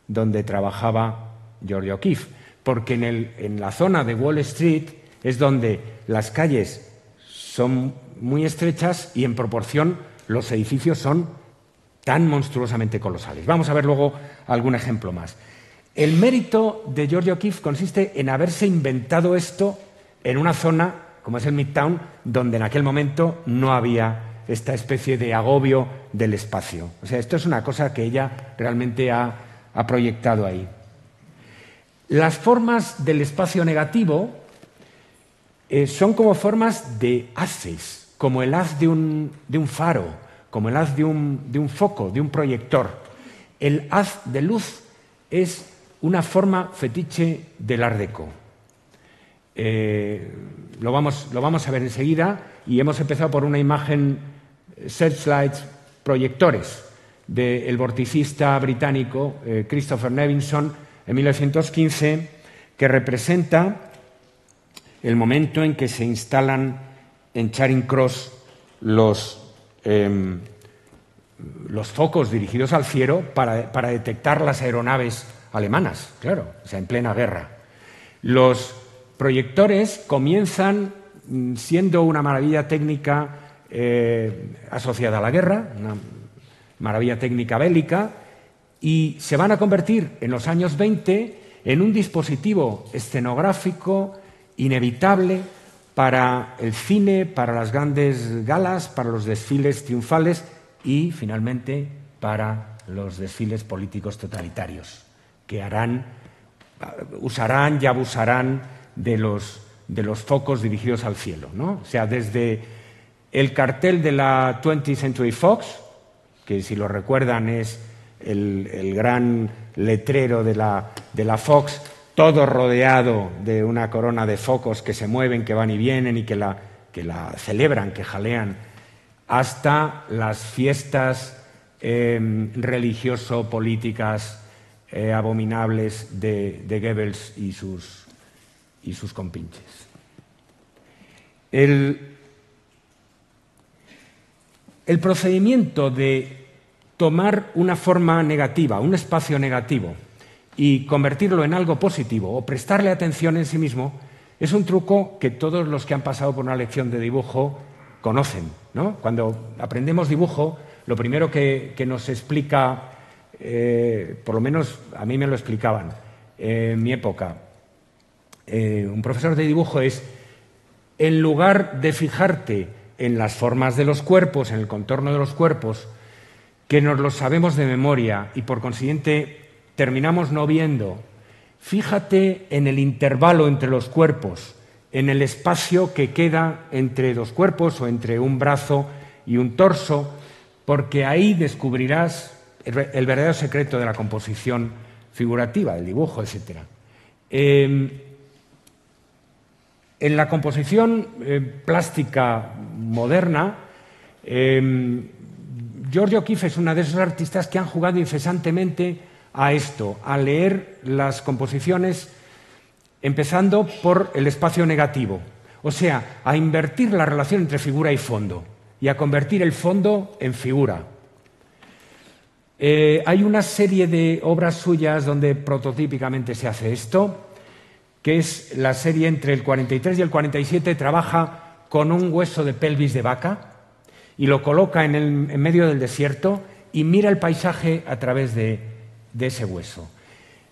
donde trabajaba George O'Keeffe, porque en la zona de Wall Street es donde las calles son muy estrechas y en proporción los edificios son tan monstruosamente colosales. Vamos a ver luego algún ejemplo más. El mérito de George O'Keeffe consiste en haberse inventado esto en una zona, como es el Midtown, donde en aquel momento no había esta especie de agobio del espacio. O sea, esto es una cosa que ella realmente ha proyectado ahí. Las formas del espacio negativo son como formas de haces, como el haz de un faro, como el haz de un foco, de un proyector. El haz de luz es una forma fetiche del Art Deco. Lo vamos a ver enseguida y hemos empezado por una imagen searchlights, proyectores, del vorticista británico Christopher Nevinson en 1915, que representa el momento en que se instalan en Charing Cross los focos dirigidos al cielo para detectar las aeronaves alemanas, claro, o sea, en plena guerra. Los proyectores comienzan siendo una maravilla técnica asociada a la guerra, una maravilla técnica bélica, y se van a convertir en los años 20 en un dispositivo escenográfico inevitable para el cine, para las grandes galas, para los desfiles triunfales y, finalmente, para los desfiles políticos totalitarios, que usarán y abusarán de los focos dirigidos al cielo, ¿no? O sea, desde el cartel de la 20th Century Fox, que si lo recuerdan es el gran letrero de la Fox, todo rodeado de una corona de focos que se mueven, que van y vienen y que la celebran, que jalean, hasta las fiestas religioso-políticas abominables de Goebbels y sus compinches. El procedimiento de tomar una forma negativa, un espacio negativo, y convertirlo en algo positivo o prestarle atención en sí mismo, es un truco que todos los que han pasado por una lección de dibujo conocen, ¿no? Cuando aprendemos dibujo, lo primero que nos explica, por lo menos a mí me lo explicaban en mi época, un profesor de dibujo es, en lugar de fijarte en las formas de los cuerpos, en el contorno de los cuerpos, que nos los sabemos de memoria y por consiguiente terminamos no viendo, fíjate en el intervalo entre los cuerpos, en el espacio que queda entre dos cuerpos o entre un brazo y un torso, porque ahí descubrirás el verdadero secreto de la composición figurativa, del dibujo, etc. En la composición plástica moderna, George O'Keeffe es una de esos artistas que han jugado incesantemente a esto, a leer las composiciones empezando por el espacio negativo, o sea, a invertir la relación entre figura y fondo y a convertir el fondo en figura. Hay una serie de obras suyas donde prototípicamente se hace esto, que es la serie entre el 43 y el 47, trabaja con un hueso de pelvis de vaca y lo coloca en medio del desierto y mira el paisaje a través de ese hueso.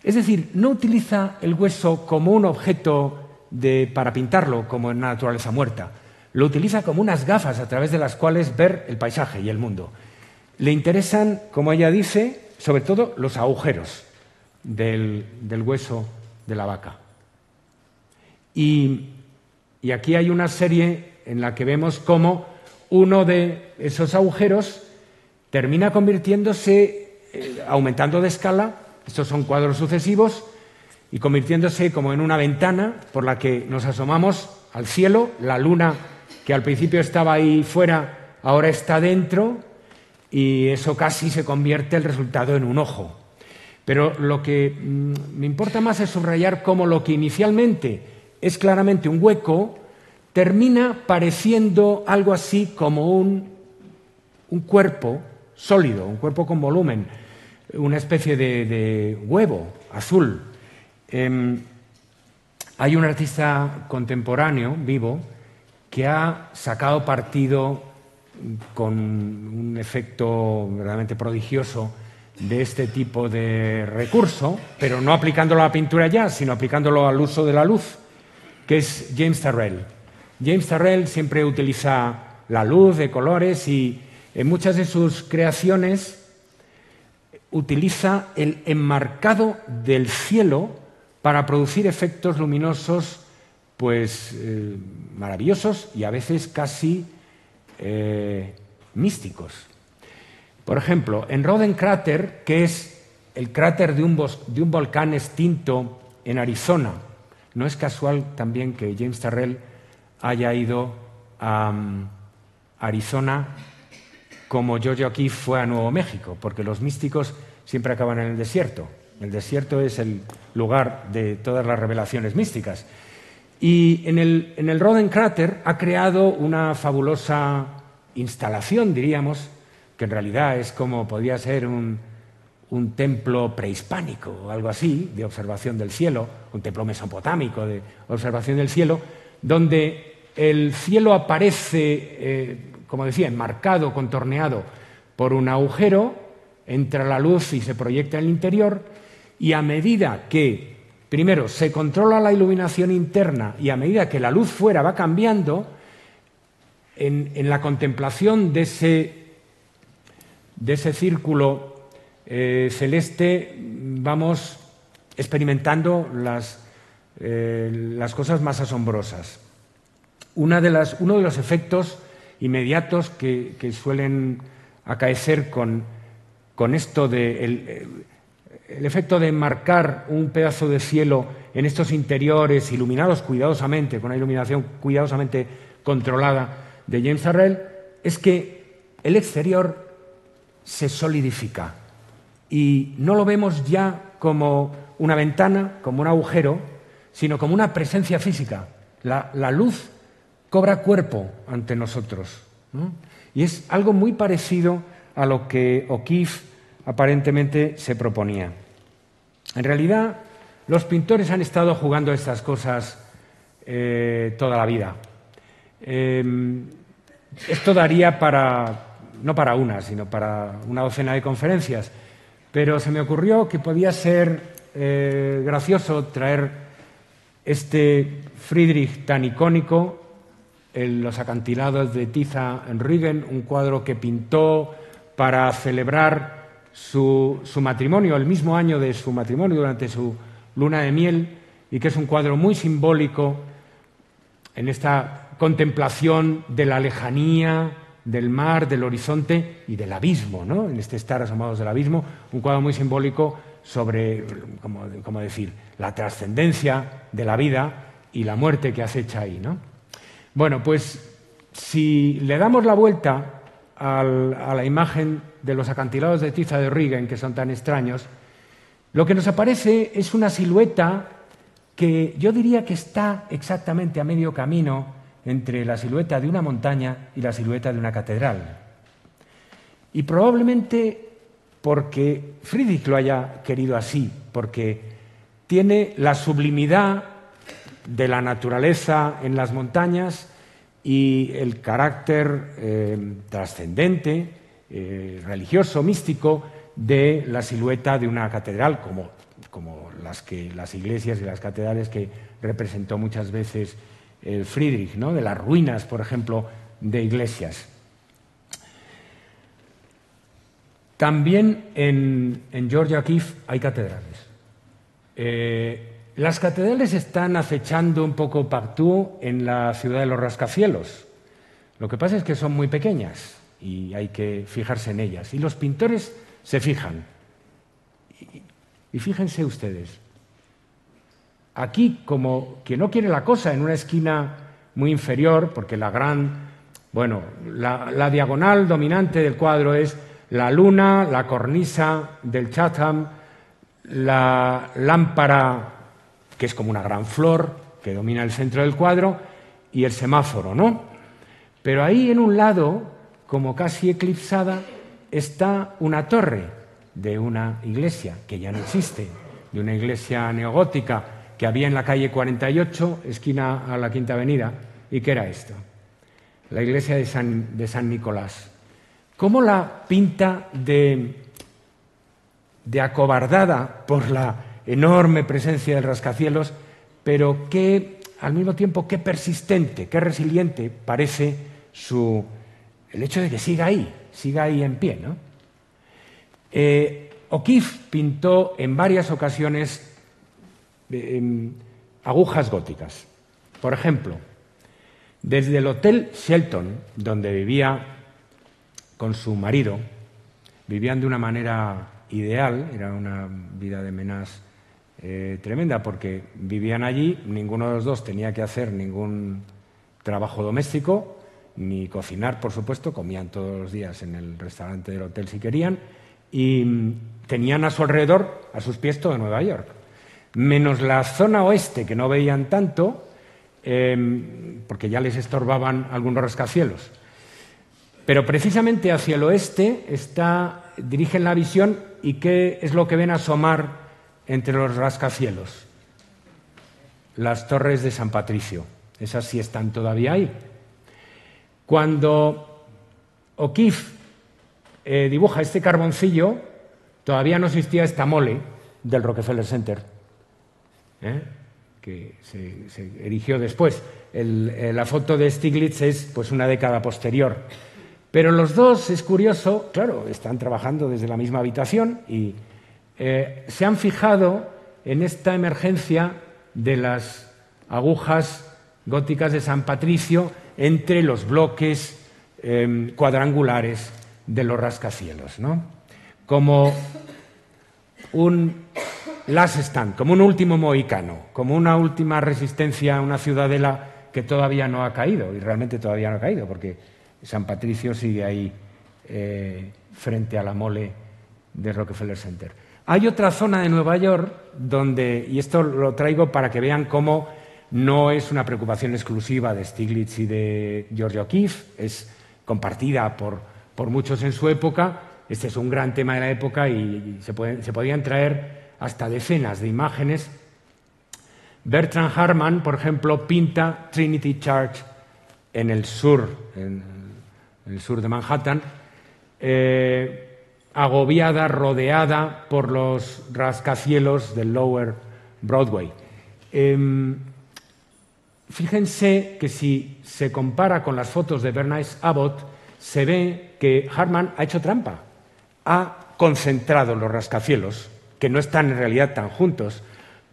Es decir, no utiliza el hueso como un objeto para pintarlo, como en la naturaleza muerta. Lo utiliza como unas gafas a través de las cuales ver el paisaje y el mundo. Le interesan, como ella dice, sobre todo los agujeros del hueso de la vaca. Y aquí hay una serie en la que vemos cómo uno de esos agujeros termina convirtiéndose, aumentando de escala, estos son cuadros sucesivos, y convirtiéndose como en una ventana por la que nos asomamos al cielo, la luna que al principio estaba ahí fuera, ahora está dentro, y eso casi se convierte el resultado en un ojo. Pero lo que me importa más es subrayar cómo lo que inicialmente es claramente un hueco termina pareciendo algo así como un cuerpo sólido, un cuerpo con volumen, una especie de huevo azul. Hay un artista contemporáneo, vivo, que ha sacado partido con un efecto verdaderamente prodigioso de este tipo de recurso, pero no aplicándolo a la pintura ya, sino aplicándolo al uso de la luz, que es James Turrell. James Turrell siempre utiliza la luz de colores y en muchas de sus creaciones utiliza el enmarcado del cielo para producir efectos luminosos pues maravillosos y a veces casi místicos. Por ejemplo, en Roden Crater, que es el cráter de un volcán extinto en Arizona, no es casual también que James Turrell haya ido a Arizona como George O'Keeffe fue a Nuevo México, porque los místicos siempre acaban en el desierto. El desierto es el lugar de todas las revelaciones místicas. Y en el Rodenkräter ha creado una fabulosa instalación, diríamos, que en realidad es como podría ser un templo prehispánico o algo así, de observación del cielo, un templo mesopotámico de observación del cielo, donde el cielo aparece, como decía, enmarcado, contorneado por un agujero, entra la luz y se proyecta en el interior, y a medida que, primero, se controla la iluminación interna y a medida que la luz fuera va cambiando, en la contemplación de ese círculo celeste vamos experimentando las cosas más asombrosas. Uno de los efectos inmediatos que suelen acaecer con esto el efecto de enmarcar un pedazo de cielo en estos interiores iluminados cuidadosamente, con una iluminación cuidadosamente controlada de James Turrell, es que el exterior se solidifica y no lo vemos ya como una ventana, como un agujero, sino como una presencia física. La luz cobra cuerpo ante nosotros, ¿no? Y es algo muy parecido a lo que O'Keeffe aparentemente se proponía. En realidad, los pintores han estado jugando a estas cosas toda la vida. Esto daría no para una, sino para una docena de conferencias, pero se me ocurrió que podía ser gracioso traer este Friedrich tan icónico, Los acantilados de Tiza en Rügen, un cuadro que pintó para celebrar su matrimonio, el mismo año de su matrimonio, durante su luna de miel, y que es un cuadro muy simbólico en esta contemplación de la lejanía, del mar, del horizonte y del abismo, ¿no? En este estar asomados del abismo, un cuadro muy simbólico sobre, como decir, la trascendencia de la vida y la muerte que acecha ahí, ¿no? Bueno, pues si le damos la vuelta a la imagen de los acantilados de Tiza de Rügen, que son tan extraños, lo que nos aparece es una silueta que yo diría que está exactamente a medio camino entre la silueta de una montaña y la silueta de una catedral. Y probablemente porque Friedrich lo haya querido así, porque tiene la sublimidad de la naturaleza en las montañas y el carácter trascendente, religioso, místico de la silueta de una catedral, como las iglesias y las catedrales que representó muchas veces Friedrich, ¿no? De las ruinas, por ejemplo, de iglesias. También en Georgia O'Keeffe hay catedrales. Las catedrales están acechando un poco Pactú en la ciudad de los rascacielos. Lo que pasa es que son muy pequeñas y hay que fijarse en ellas. Y los pintores se fijan. Y fíjense ustedes, aquí, como quien no quiere la cosa, en una esquina muy inferior, porque la diagonal dominante del cuadro es la luna, la cornisa del Chatham, la lámpara, que es como una gran flor, que domina el centro del cuadro, y el semáforo, ¿no? Pero ahí en un lado, como casi eclipsada, está una torre de una iglesia, que ya no existe, de una iglesia neogótica que había en la calle 48, esquina a la Quinta Avenida. ¿Y qué era esto? La iglesia de San Nicolás. ¿Cómo la pinta de acobardada por la enorme presencia del rascacielos, pero que al mismo tiempo qué persistente, qué resiliente parece el hecho de que siga ahí en pie, ¿no? O'Keeffe pintó en varias ocasiones agujas góticas. Por ejemplo, desde el Hotel Shelton, donde vivía con su marido, vivían de una manera ideal, era una vida de menage tremenda, porque vivían allí, ninguno de los dos tenía que hacer ningún trabajo doméstico, ni cocinar, por supuesto, comían todos los días en el restaurante del hotel si querían, y tenían a su alrededor, a sus pies, todo Nueva York. Menos la zona oeste, que no veían tanto, porque ya les estorbaban algunos rascacielos. Pero precisamente hacia el oeste dirigen la visión, y ¿qué es lo que ven asomar entre los rascacielos? Las torres de San Patricio. Esas sí están todavía ahí. Cuando O'Keeffe dibuja este carboncillo, todavía no existía esta mole del Rockefeller Center, que se erigió después. La foto de Stiglitz es pues una década posterior. Pero los dos, es curioso, claro, están trabajando desde la misma habitación y se han fijado en esta emergencia de las agujas góticas de San Patricio entre los bloques cuadrangulares de los rascacielos, ¿no? Como un last stand, como un último mohicano, como una última resistencia a una ciudadela que todavía no ha caído, y realmente todavía no ha caído, porque San Patricio sigue ahí frente a la mole de Rockefeller Center. Hay otra zona de Nueva York donde, y esto lo traigo para que vean cómo no es una preocupación exclusiva de Stiglitz y de George O'Keeffe, es compartida por muchos en su época. Este es un gran tema de la época y se podían traer hasta decenas de imágenes. Bertrand Harman, por ejemplo, pinta Trinity Church en el sur de Manhattan, agobiada, rodeada por los rascacielos del Lower Broadway. Fíjense que si se compara con las fotos de Bernice Abbott, se ve que Harman ha hecho trampa. Ha concentrado los rascacielos, que no están en realidad tan juntos,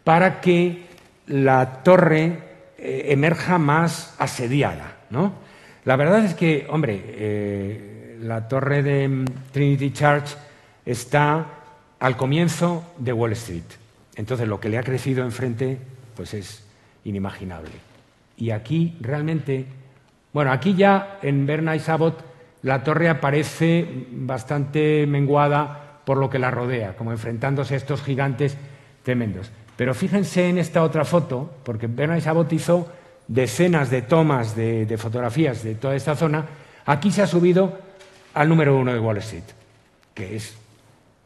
para que la torre emerja más asediada, ¿no? La verdad es que, hombre, la torre de Trinity Church está al comienzo de Wall Street. Entonces, lo que le ha crecido enfrente pues es inimaginable. Y aquí realmente, bueno, aquí ya en Bernice Abbott la torre aparece bastante menguada por lo que la rodea, como enfrentándose a estos gigantes tremendos. Pero fíjense en esta otra foto, porque Bernice Abbott hizo decenas de tomas de fotografías de toda esta zona. Aquí se ha subido al número 1 de Wall Street, que es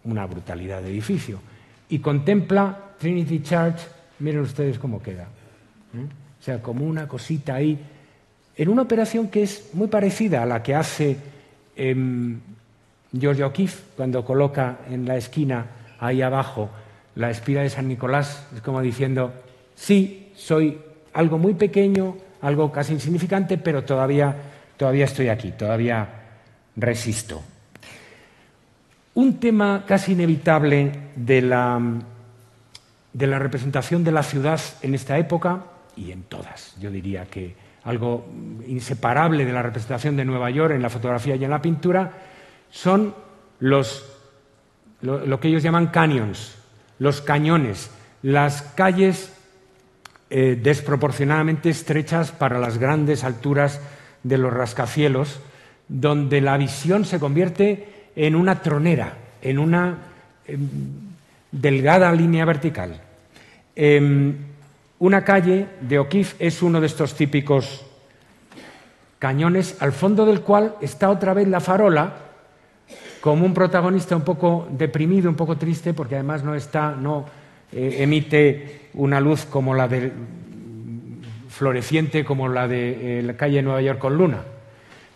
una brutalidad de edificio, y contempla Trinity Church. Miren ustedes cómo queda, o sea, como una cosita ahí, en una operación que es muy parecida a la que hace George O'Keeffe cuando coloca en la esquina, ahí abajo, la espira de San Nicolás. Es como diciendo, sí, soy algo muy pequeño, algo casi insignificante, pero todavía estoy aquí, todavía resisto. Un tema casi inevitable de la representación de la ciudad en esta época, y en todas, yo diría que algo inseparable de la representación de Nueva York en la fotografía y en la pintura, son lo que ellos llaman canyons, los cañones, las calles desproporcionadamente estrechas para las grandes alturas de los rascacielos, donde la visión se convierte en una tronera, en una delgada línea vertical. Una calle de O'Keeffe es uno de estos típicos cañones, al fondo del cual está otra vez la farola, como un protagonista un poco deprimido, un poco triste, porque además no emite una luz como la de floreciente, como la de la calle de Nueva York con luna.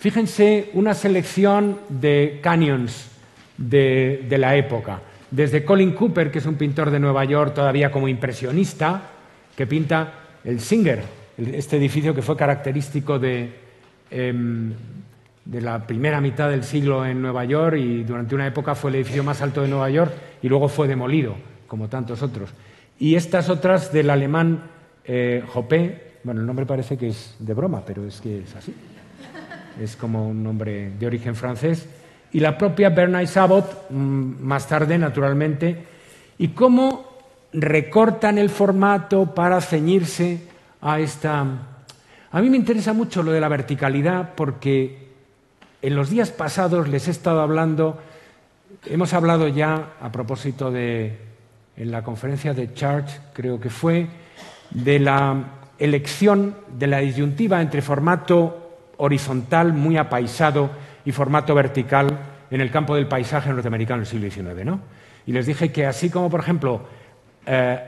Fíjense una selección de canyons de la época, desde Colin Cooper, que es un pintor de Nueva York todavía como impresionista, que pinta el Singer, este edificio que fue característico de la primera mitad del siglo en Nueva York, y durante una época fue el edificio más alto de Nueva York y luego fue demolido, como tantos otros. Y estas otras del alemán Joppé, bueno, el nombre parece que es de broma, pero es que es así. Es como un nombre de origen francés. Y la propia Bernice Abbott, más tarde, naturalmente. Y cómo recortan el formato para ceñirse a esta... A mí me interesa mucho lo de la verticalidad, porque en los días pasados les he estado hablando, hemos hablado ya a propósito en la conferencia de Church, creo que fue, de la elección de la disyuntiva entre formato horizontal, muy apaisado, y formato vertical en el campo del paisaje norteamericano del siglo XIX, ¿no? Y les dije que así como, por ejemplo,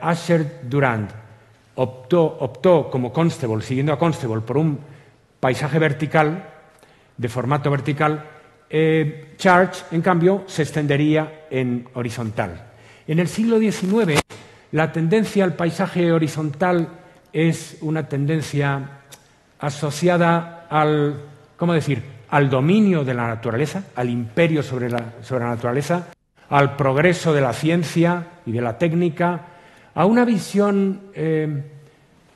Asher Durand optó como Constable, siguiendo a Constable, por un paisaje vertical, de formato vertical, Church, en cambio, se extendería en horizontal. En el siglo XIX, la tendencia al paisaje horizontal es una tendencia asociada al, ¿cómo decir?, al dominio de la naturaleza, al imperio sobre la naturaleza, al progreso de la ciencia y de la técnica, a una visión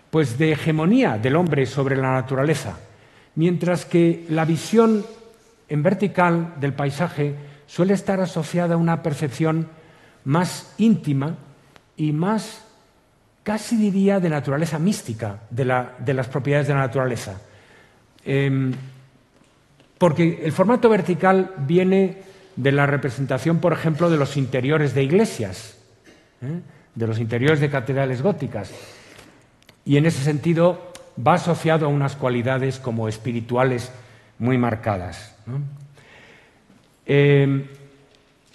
pues de hegemonía del hombre sobre la naturaleza, mientras que la visión en vertical del paisaje suele estar asociada a una percepción más íntima y más, casi diría, de naturaleza mística de las propiedades de la naturaleza. Porque el formato vertical viene de la representación, por ejemplo, de los interiores de iglesias, de los interiores de catedrales góticas, y en ese sentido va asociado a unas cualidades como espirituales muy marcadas, ¿no?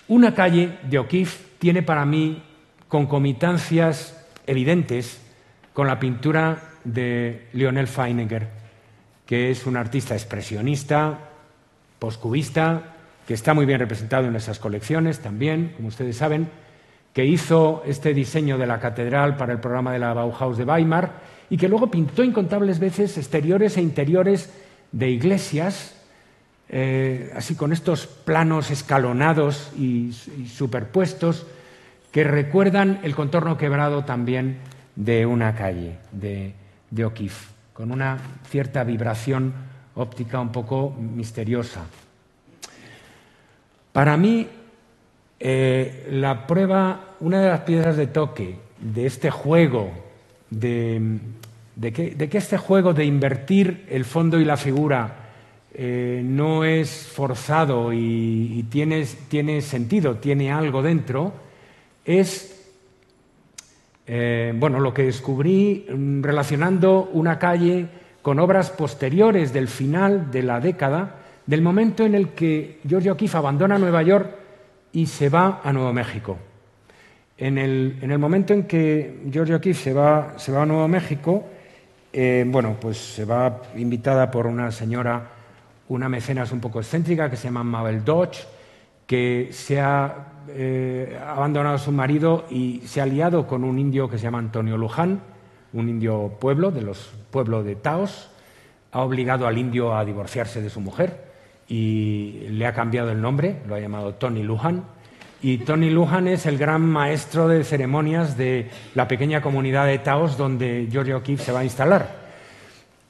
Una calle de O'Keeffe tiene para mí concomitancias evidentes con la pintura de Lionel Feininger, que es un artista expresionista, postcubista, que está muy bien representado en esas colecciones también, como ustedes saben, que hizo este diseño de la catedral para el programa de la Bauhaus de Weimar y que luego pintó incontables veces exteriores e interiores de iglesias, así con estos planos escalonados y superpuestos que recuerdan el contorno quebrado también de una calle de O'Keeffe, con una cierta vibración óptica un poco misteriosa. Para mí, la prueba, una de las piedras de toque de este juego, de que este juego de invertir el fondo y la figura no es forzado y tiene sentido, tiene algo dentro, es lo que descubrí relacionando una calle con obras posteriores del final de la década, del momento en el que George O'Keeffe abandona Nueva York y se va a Nuevo México. En el momento en que George O'Keeffe se va a Nuevo México, pues se va invitada por una señora, una mecenas un poco excéntrica que se llama Mabel Dodge, que se ha abandonado a su marido y se ha aliado con un indio que se llama Antonio Luján, un indio pueblo, de los pueblos de Taos. Ha obligado al indio a divorciarse de su mujer y le ha cambiado el nombre, lo ha llamado Tony Lujan. Y Tony Lujan es el gran maestro de ceremonias de la pequeña comunidad de Taos donde George O'Keeffe se va a instalar.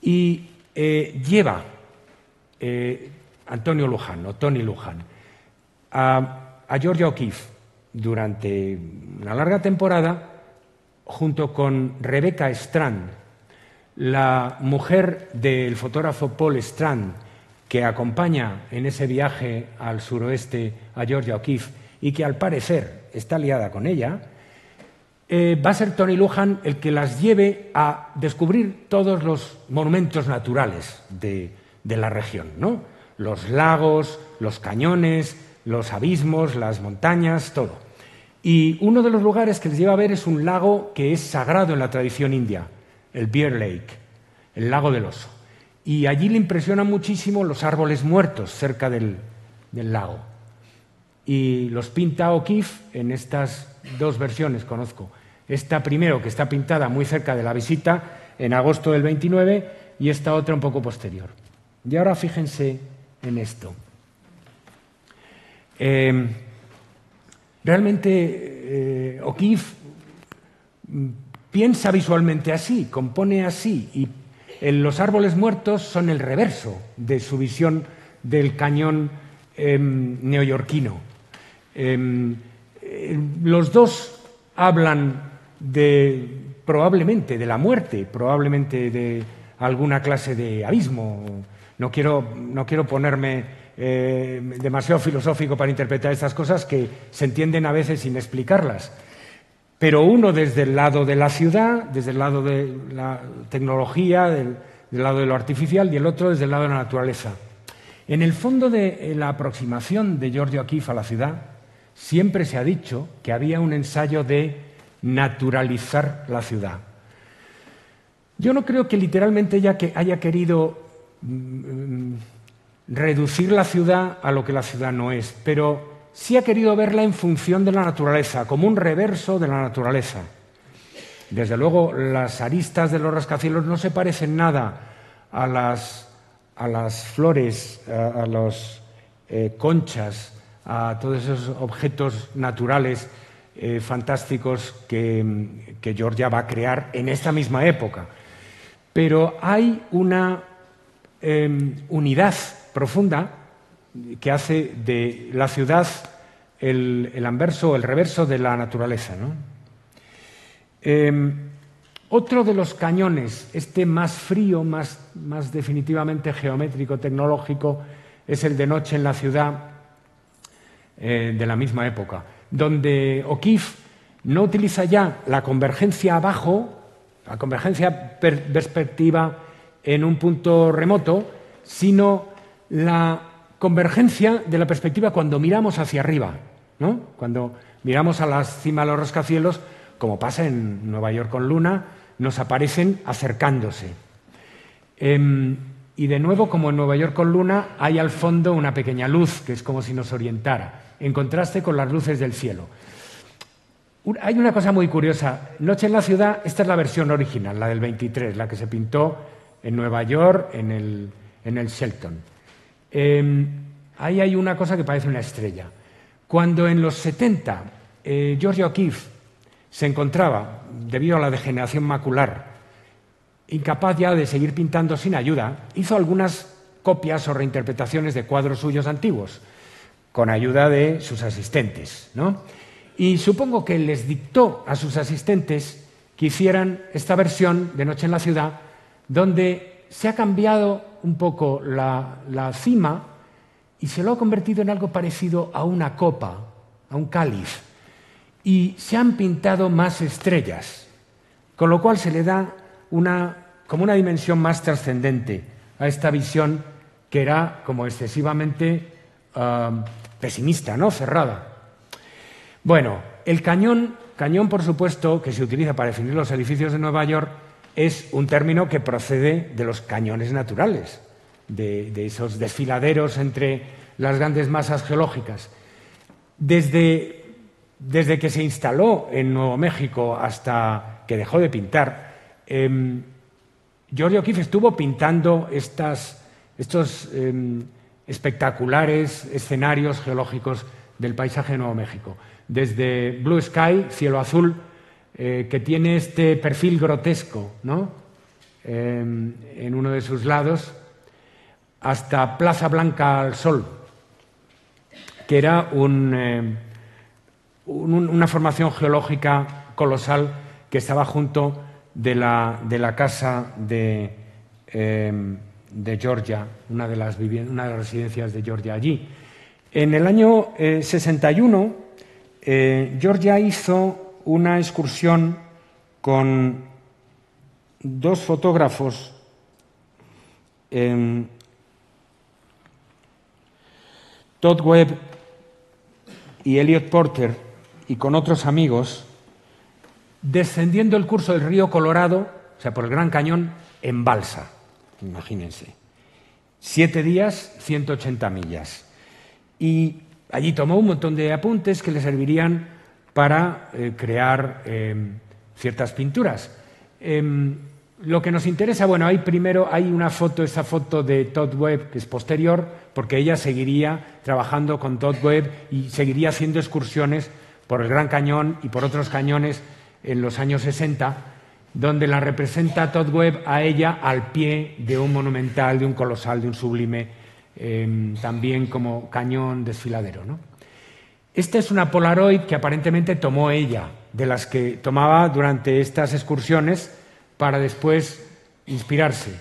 Y lleva Antonio Luján, o Tony Luján, a George O'Keeffe durante una larga temporada, junto con Rebecca Strand, la mujer del fotógrafo Paul Strand, que acompaña en ese viaje al suroeste a George O'Keeffe y que al parecer está liada con ella, va a ser Tony Lujan el que las lleve a descubrir todos los monumentos naturales de la región, ¿no? Los lagos, los cañones, los abismos, las montañas, todo. Y uno de los lugares que les lleva a ver es un lago que es sagrado en la tradición india, el Bear Lake, el lago del oso. Y allí le impresionan muchísimo los árboles muertos cerca del lago. Y los pinta O'Keeffe en estas dos versiones, conozco. Esta primero, que está pintada muy cerca de la visita, en agosto del 29, y esta otra un poco posterior. Y ahora fíjense en esto. Realmente O'Keeffe piensa visualmente así, compone así, y los árboles muertos son el reverso de su visión del cañón neoyorquino. Los dos hablan probablemente de la muerte, probablemente de alguna clase de abismo. No quiero ponerme demasiado filosófico para interpretar estas cosas que se entienden a veces sin explicarlas. pero uno desde el lado de la ciudad, desde el lado de la tecnología, del lado de lo artificial, y el otro desde el lado de la naturaleza. En el fondo de la aproximación de George O'Keeffe a la ciudad, siempre se ha dicho que había un ensayo de naturalizar la ciudad. Yo no creo que literalmente ella haya querido reducir la ciudad a lo que la ciudad no es, pero sí ha querido verla en función de la naturaleza, como un reverso de la naturaleza. Desde luego, las aristas de los rascacielos no se parecen nada a las flores, a las conchas, a todos esos objetos naturales fantásticos que Georgia va a crear en esta misma época. Pero hay una unidad profunda que hace de la ciudad el anverso, el reverso de la naturaleza, ¿no? Otro de los cañones, este más frío, más definitivamente geométrico, tecnológico, es el de Noche en la ciudad de la misma época, donde O'Keeffe no utiliza ya la convergencia abajo, la convergencia perspectiva en un punto remoto, sino la convergencia de la perspectiva cuando miramos hacia arriba, ¿no? Cuando miramos a la cima de los rascacielos, como pasa en Nueva York con Luna, nos aparecen acercándose. Y de nuevo, como en Nueva York con Luna, hay al fondo una pequeña luz, que es como si nos orientara, en contraste con las luces del cielo. Hay una cosa muy curiosa. Noche en la ciudad, esta es la versión original, la del 23, la que se pintó en Nueva York, en el Shelton. Ahí hay una cosa que parece una estrella. Cuando en los 70 George O'Keeffe se encontraba, debido a la degeneración macular, incapaz ya de seguir pintando sin ayuda, hizo algunas copias o reinterpretaciones de cuadros suyos antiguos, con ayuda de sus asistentes, ¿no? Y supongo que les dictó a sus asistentes que hicieran esta versión de Noche en la ciudad, donde se ha cambiado un poco la cima y se lo ha convertido en algo parecido a una copa, a un cáliz, y se han pintado más estrellas, con lo cual se le da como una dimensión más trascendente a esta visión que era como excesivamente pesimista, ¿no? Cerrada. Bueno, el cañón, por supuesto, que se utiliza para definir los edificios de Nueva York, es un término que procede de los cañones naturales, de esos desfiladeros entre las grandes masas geológicas. Desde que se instaló en Nuevo México hasta que dejó de pintar, George O'Keeffe estuvo pintando estos espectaculares escenarios geológicos del paisaje de Nuevo México. Desde Blue Sky, cielo azul, que tiene este perfil grotesco, ¿no? En uno de sus lados, hasta Plaza Blanca al Sol, que era una formación geológica colosal que estaba junto de la casa de Georgia, una de las residencias de Georgia allí. En el año 61, Georgia hizo una excursión con dos fotógrafos, Todd Webb y Elliot Porter, y con otros amigos, descendiendo el curso del río Colorado, o sea, por el Gran Cañón, en balsa, imagínense. 7 días, 180 millas. Y allí tomó un montón de apuntes que le servirían para crear ciertas pinturas. Lo que nos interesa, bueno, hay una foto, esa foto de Todd Webb, que es posterior, porque ella seguiría trabajando con Todd Webb y seguiría haciendo excursiones por el Gran Cañón y por otros cañones en los años 60, donde la representa Todd Webb a ella al pie de un monumental, de un colosal, de un sublime, también como cañón desfiladero, ¿no? Esta es una Polaroid que aparentemente tomó ella, de las que tomaba durante estas excursiones para después inspirarse.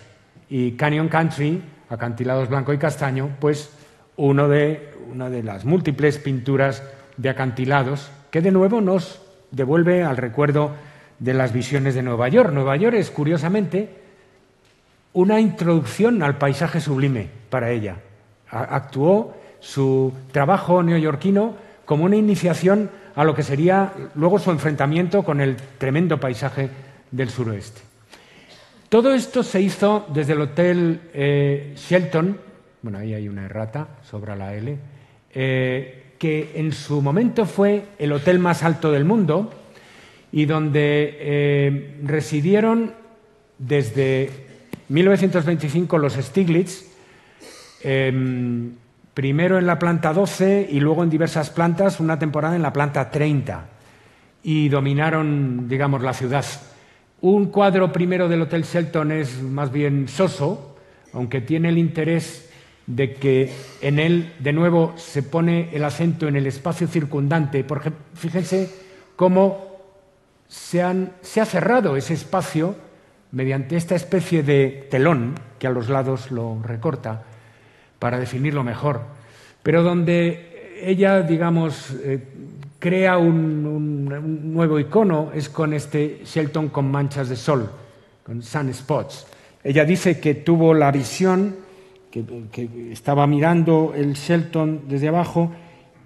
Y Canyon Country, acantilados blanco y castaño, pues una de las múltiples pinturas de acantilados que de nuevo nos devuelve al recuerdo de las visiones de Nueva York. Nueva York es, curiosamente, una introducción al paisaje sublime para ella. Actuó su trabajo neoyorquino como una iniciación a lo que sería luego su enfrentamiento con el tremendo paisaje del suroeste. Todo esto se hizo desde el Hotel Shelton, bueno, ahí hay una errata, sobra la L, que en su momento fue el hotel más alto del mundo y donde residieron desde 1925 los Stiglitz, primero en la planta 12 y luego en diversas plantas, una temporada en la planta 30, y dominaron, digamos, la ciudad. Un cuadro primero del Hotel Shelton es más bien soso, aunque tiene el interés de que en él, de nuevo, se pone el acento en el espacio circundante, porque fíjense cómo se ha cerrado ese espacio mediante esta especie de telón que a los lados lo recorta para definirlo mejor, pero donde ella, digamos, crea un nuevo icono es con este Shelton con manchas de sol, con sunspots. Ella dice que tuvo la visión, que estaba mirando el Shelton desde abajo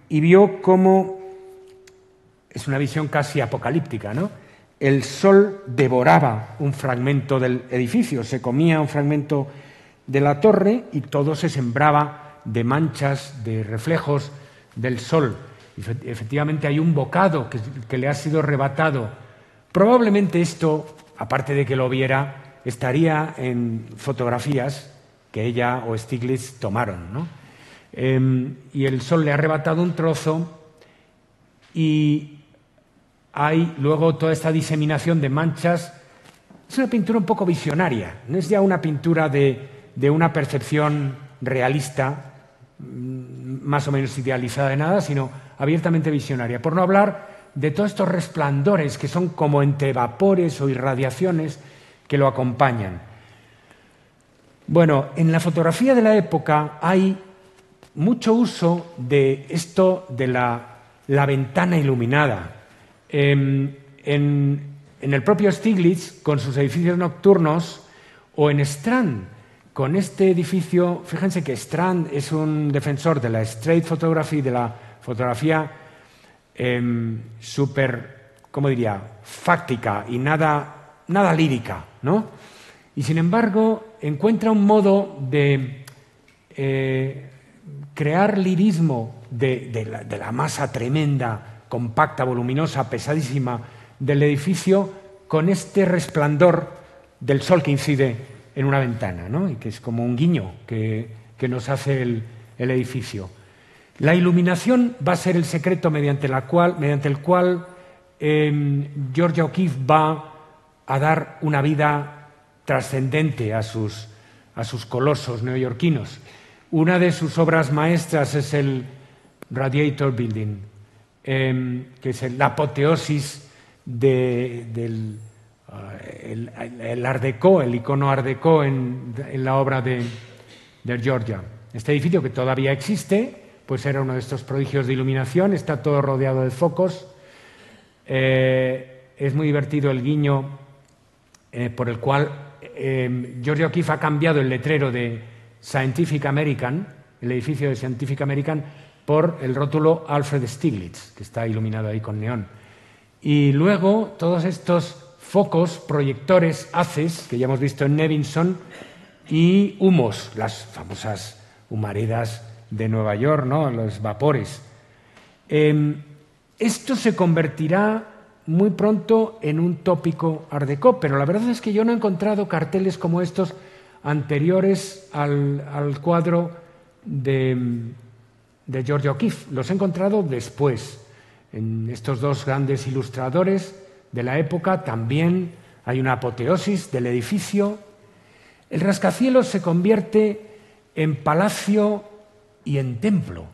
y vio cómo, es una visión casi apocalíptica, ¿no? El sol devoraba un fragmento del edificio, se comía un fragmento de la torre y todo se sembraba de manchas, de reflejos del sol. Efectivamente hay un bocado que le ha sido arrebatado. Probablemente esto, aparte de que lo viera, estaría en fotografías que ella o Stiglitz tomaron, ¿no? Y el sol le ha arrebatado un trozo y hay luego toda esta diseminación de manchas. Es una pintura un poco visionaria, no es ya una pintura de una percepción realista, más o menos idealizada de nada, sino abiertamente visionaria. Por no hablar de todos estos resplandores que son como entre vapores o irradiaciones que lo acompañan. Bueno, en la fotografía de la época hay mucho uso de esto de la ventana iluminada. En el propio Stiglitz, con sus edificios nocturnos, o en Strand, con este edificio. Fíjense que Strand es un defensor de la straight photography, de la fotografía súper, ¿cómo diría?, fáctica y nada lírica, ¿no? Y sin embargo encuentra un modo de crear lirismo de la masa tremenda, compacta, voluminosa, pesadísima del edificio, con este resplandor del sol que incide en una ventana, ¿no? Y que es como un guiño que nos hace el edificio. La iluminación va a ser el secreto mediante el cual Georgia O'Keeffe va a dar una vida trascendente a sus colosos neoyorquinos. Una de sus obras maestras es el Radiator Building, que es la apoteosis del Art Deco, el icono Art Deco en la obra de Georgia. Este edificio, que todavía existe, pues era uno de estos prodigios de iluminación, está todo rodeado de focos. Es muy divertido el guiño por el cual Georgia O'Keeffe ha cambiado el letrero de Scientific American, el edificio de Scientific American, por el rótulo Alfred Stiglitz, que está iluminado ahí con neón. Y luego todos estos focos, proyectores, haces, que ya hemos visto en Nevinson, y humos, las famosas humaredas de Nueva York, ¿no?, los vapores. Esto se convertirá muy pronto en un tópico Art Deco, pero la verdad es que yo no he encontrado carteles como estos anteriores al cuadro de Georgia O'Keeffe. Los he encontrado después. En estos dos grandes ilustradores de la época también hay una apoteosis del edificio. El rascacielos se convierte en palacio y en templo.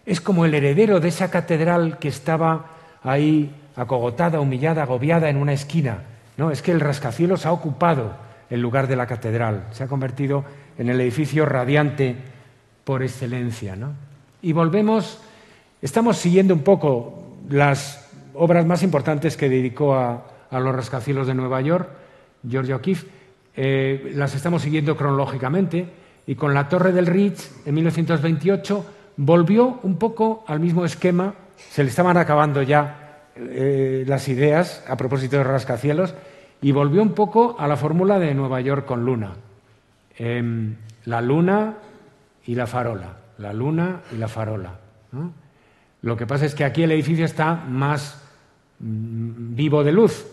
Es como el heredero de esa catedral que estaba ahí acogotada, humillada, agobiada en una esquina. No, es que el rascacielos ha ocupado el lugar de la catedral. Se ha convertido en el edificio radiante por excelencia, ¿no? Y volvemos, estamos siguiendo un poco las obras más importantes que dedicó a los rascacielos de Nueva York, Georgia O'Keeffe. Las estamos siguiendo cronológicamente, y con la Torre del Ritz, en 1928, volvió un poco al mismo esquema. Se le estaban acabando ya las ideas a propósito de rascacielos, y volvió un poco a la fórmula de Nueva York con luna. La luna y la farola, la luna y la farola, ¿no? Lo que pasa es que aquí el edificio está más vivo de luz.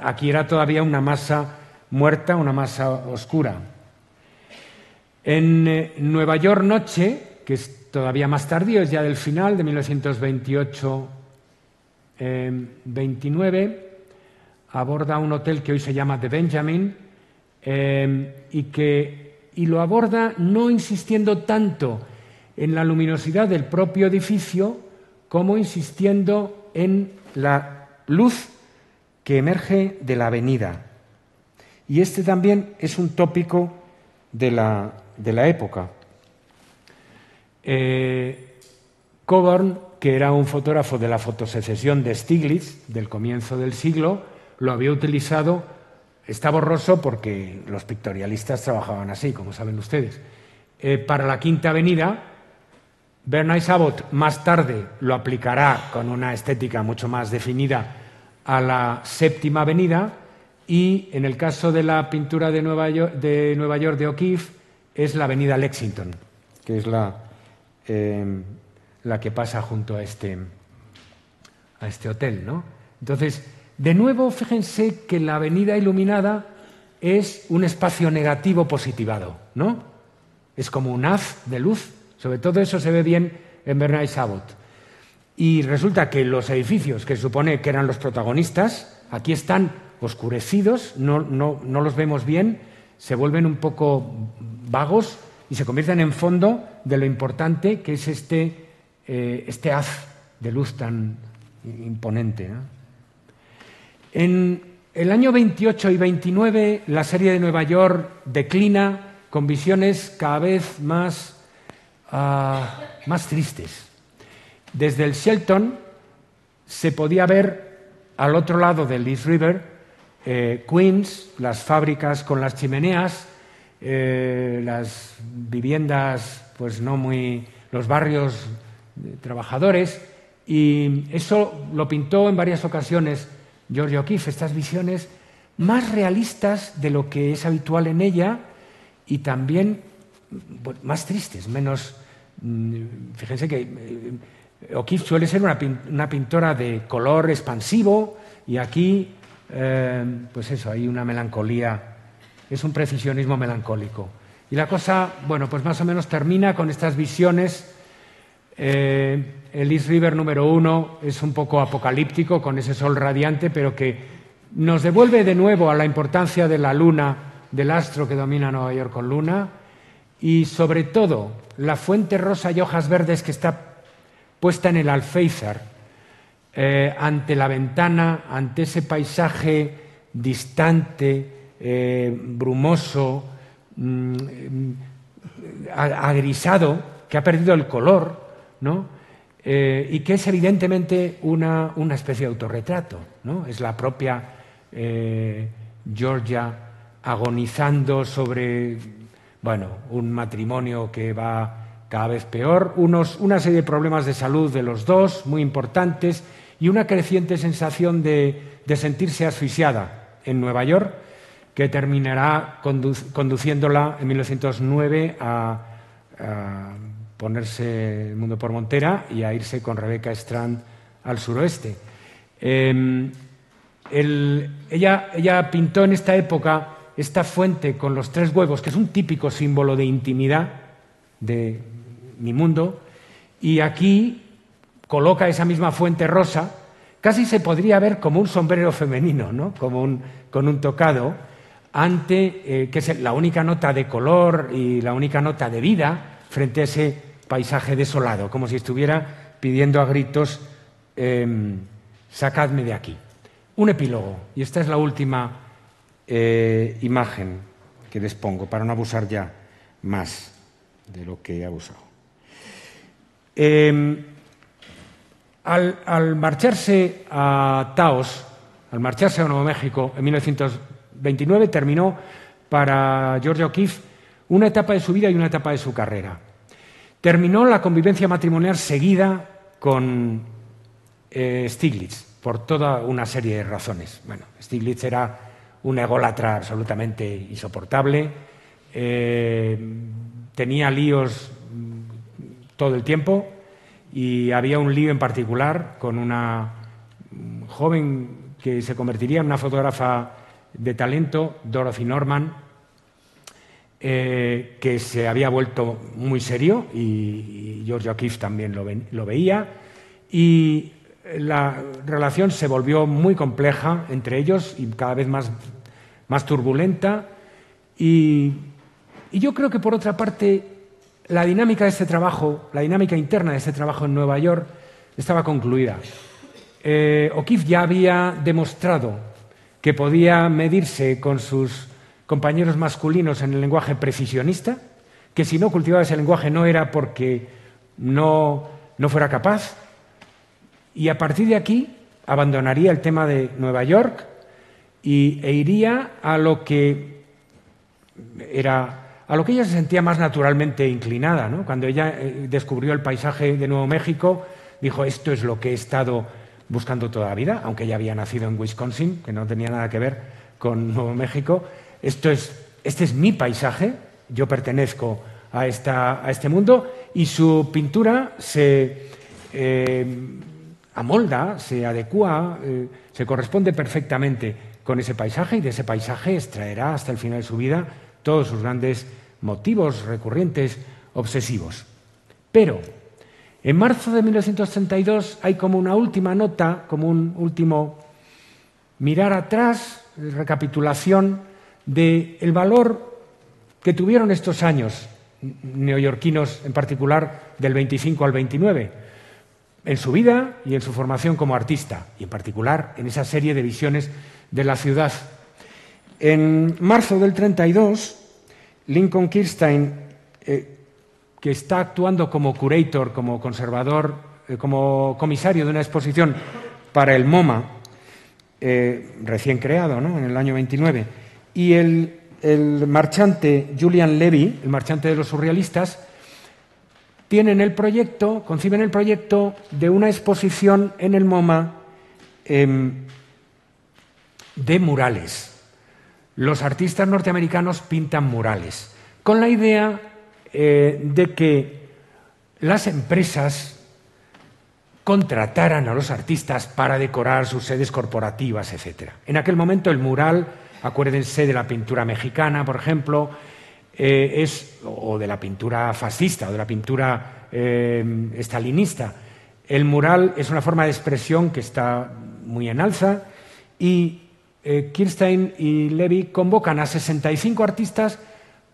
Aquí era todavía una masa muerta, una masa oscura. En Nueva York Noche, que es todavía más tardío, es ya del final, de 1928-29, aborda un hotel que hoy se llama The Benjamin, y lo aborda no insistiendo tanto en la luminosidad del propio edificio como insistiendo en la luz que emerge de la avenida. Y este también es un tópico de la época. Coburn, que era un fotógrafo de la fotosecesión de Stiglitz del comienzo del siglo, lo había utilizado. Está borroso porque los pictorialistas trabajaban así, como saben ustedes. Para la Quinta Avenida, Bernays Abbott más tarde lo aplicará con una estética mucho más definida a la Séptima Avenida, y en el caso de la pintura de Nueva York de O'Keeffe es la Avenida Lexington, que es la que pasa junto a este hotel, ¿no? Entonces, de nuevo, fíjense que la avenida iluminada es un espacio negativo positivado, ¿no? Es como un haz de luz. Sobre todo eso se ve bien en Bernays Abbott. Y resulta que los edificios que se supone que eran los protagonistas, aquí están oscurecidos, no los vemos bien, se vuelven un poco vagos y se convierten en fondo de lo importante que es este haz de luz tan imponente, ¿no? En el año 28 y 29 la serie de Nueva York declina con visiones cada vez más tristes. Desde el Shelton se podía ver al otro lado del East River Queens, las fábricas con las chimeneas, las viviendas, pues no muy, los barrios trabajadores, y eso lo pintó en varias ocasiones Georgia O'Keeffe, estas visiones más realistas de lo que es habitual en ella, y también más tristes, menos. Fíjense que O'Keeffe suele ser una pintora de color expansivo, y aquí, pues eso, hay una melancolía, es un precisionismo melancólico. Y la cosa, bueno, pues más o menos termina con estas visiones. El East River número 1 es un poco apocalíptico, con ese sol radiante, pero que nos devuelve de nuevo a la importancia de la luna, del astro que domina Nueva York con luna, y sobre todo la fuente rosa y hojas verdes que está puesta en el alféizar, ante la ventana, ante ese paisaje distante, brumoso, agrisado, que ha perdido el color, ¿no? Y que es evidentemente una especie de autorretrato, ¿no? Es la propia Georgia agonizando sobre, bueno, un matrimonio que va cada vez peor, una serie de problemas de salud de los dos muy importantes, y una creciente sensación de sentirse asfixiada en Nueva York, que terminará conduciéndola en 1909 a ponerse el mundo por montera y a irse con Rebecca Strand al suroeste. Ella pintó en esta época esta fuente con los 3 huevos, que es un típico símbolo de intimidad de mi mundo, y aquí coloca esa misma fuente rosa. Casi se podría ver como un sombrero femenino, ¿no? Con un tocado, que es la única nota de color y la única nota de vida frente a ese paisaje desolado, como si estuviera pidiendo a gritos, sacadme de aquí. Un epílogo, y esta es la última imagen que les pongo, para no abusar ya más de lo que he abusado. Al marcharse a Taos, al marcharse a Nuevo México en 1929, terminó para Georgia O'Keeffe una etapa de su vida y una etapa de su carrera. Terminó la convivencia matrimonial seguida con Stieglitz, por toda una serie de razones. Bueno, Stieglitz era un ególatra absolutamente insoportable, tenía líos todo el tiempo y había un lío en particular con una joven que se convertiría en una fotógrafa de talento, Dorothy Norman, que se había vuelto muy serio y Georgia O'Keeffe también lo veía, y la relación se volvió muy compleja entre ellos y cada vez más turbulenta, y yo creo que, por otra parte, la dinámica de este trabajo, la dinámica interna de este trabajo en Nueva York estaba concluida. O'Keeffe ya había demostrado que podía medirse con sus compañeros masculinos en el lenguaje precisionista, que si no cultivaba ese lenguaje no era porque no fuera capaz, y a partir de aquí abandonaría el tema de Nueva York e iría a lo que ella se sentía más naturalmente inclinada, ¿no? Cuando ella descubrió el paisaje de Nuevo México, dijo: esto es lo que he estado buscando toda la vida, aunque ella había nacido en Wisconsin, que no tenía nada que ver con Nuevo México. Este es mi paisaje, yo pertenezco a este mundo, y su pintura se amolda, se adecúa, se corresponde perfectamente con ese paisaje, y de ese paisaje extraerá hasta el final de su vida todos sus grandes motivos recurrentes, obsesivos. Pero en marzo de 1932 hay como una última nota, como un último mirar atrás, recapitulación del valor que tuvieron estos años neoyorquinos, en particular del 25 al 29, en su vida y en su formación como artista, y en particular en esa serie de visiones de la ciudad. En marzo del 32, Lincoln Kirstein, que está actuando como curator, como conservador, como comisario de una exposición para el MoMA, recién creado, ¿no?, en el año 29, y el marchante Julian Levy, el marchante de los surrealistas, conciben el proyecto de una exposición en el MoMA de murales. Los artistas norteamericanos pintan murales, con la idea de que las empresas contrataran a los artistas para decorar sus sedes corporativas, etc. En aquel momento el mural, acuérdense de la pintura mexicana, por ejemplo, o de la pintura fascista, o de la pintura estalinista. El mural es una forma de expresión que está muy en alza, y Kirstein y Levy convocan a 65 artistas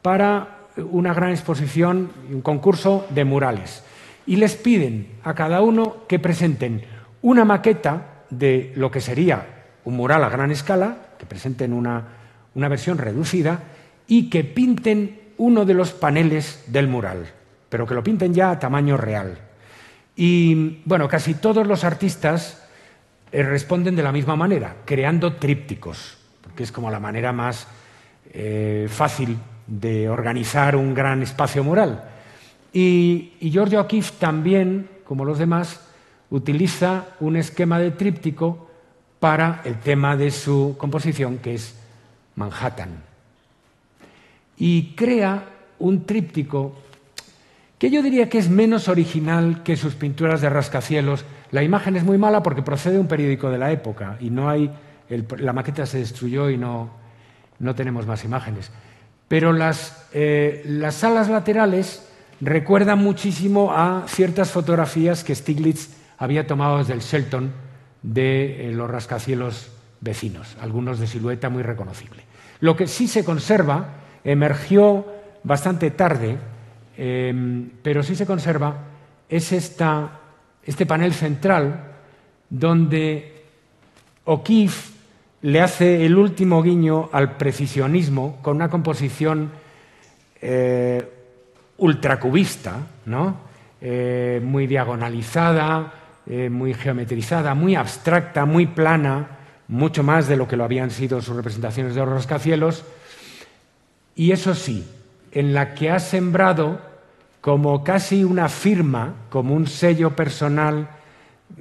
para una gran exposición, un concurso de murales, y les piden a cada uno que presenten una maqueta de lo que sería un mural a gran escala, que presenten una versión reducida, y que pinten uno de los paneles del mural, pero que lo pinten ya a tamaño real. Y bueno, casi todos los artistas responden de la misma manera, creando trípticos, porque es como la manera más fácil de organizar un gran espacio mural. Y Georgia O'Keeffe también, como los demás, utiliza un esquema de tríptico para el tema de su composición, que es Manhattan. Y crea un tríptico que yo diría que es menos original que sus pinturas de rascacielos. La imagen es muy mala porque procede de un periódico de la época y no hay, la maqueta se destruyó y no tenemos más imágenes. Pero las salas laterales recuerdan muchísimo a ciertas fotografías que Stieglitz había tomado desde el Shelton de los rascacielos vecinos, algunos de silueta muy reconocible. Lo que sí se conserva, emergió bastante tarde, pero sí se conserva, es este panel central donde O'Keeffe le hace el último guiño al precisionismo con una composición ultracubista, ¿no? Muy diagonalizada, muy geometrizada, muy abstracta, muy plana, mucho más de lo que lo habían sido sus representaciones de los rascacielos, y eso sí, en la que ha sembrado como casi una firma, como un sello personal,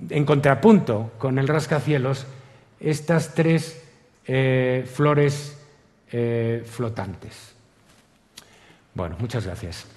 en contrapunto con el rascacielos, estas tres flores flotantes. Bueno, muchas gracias.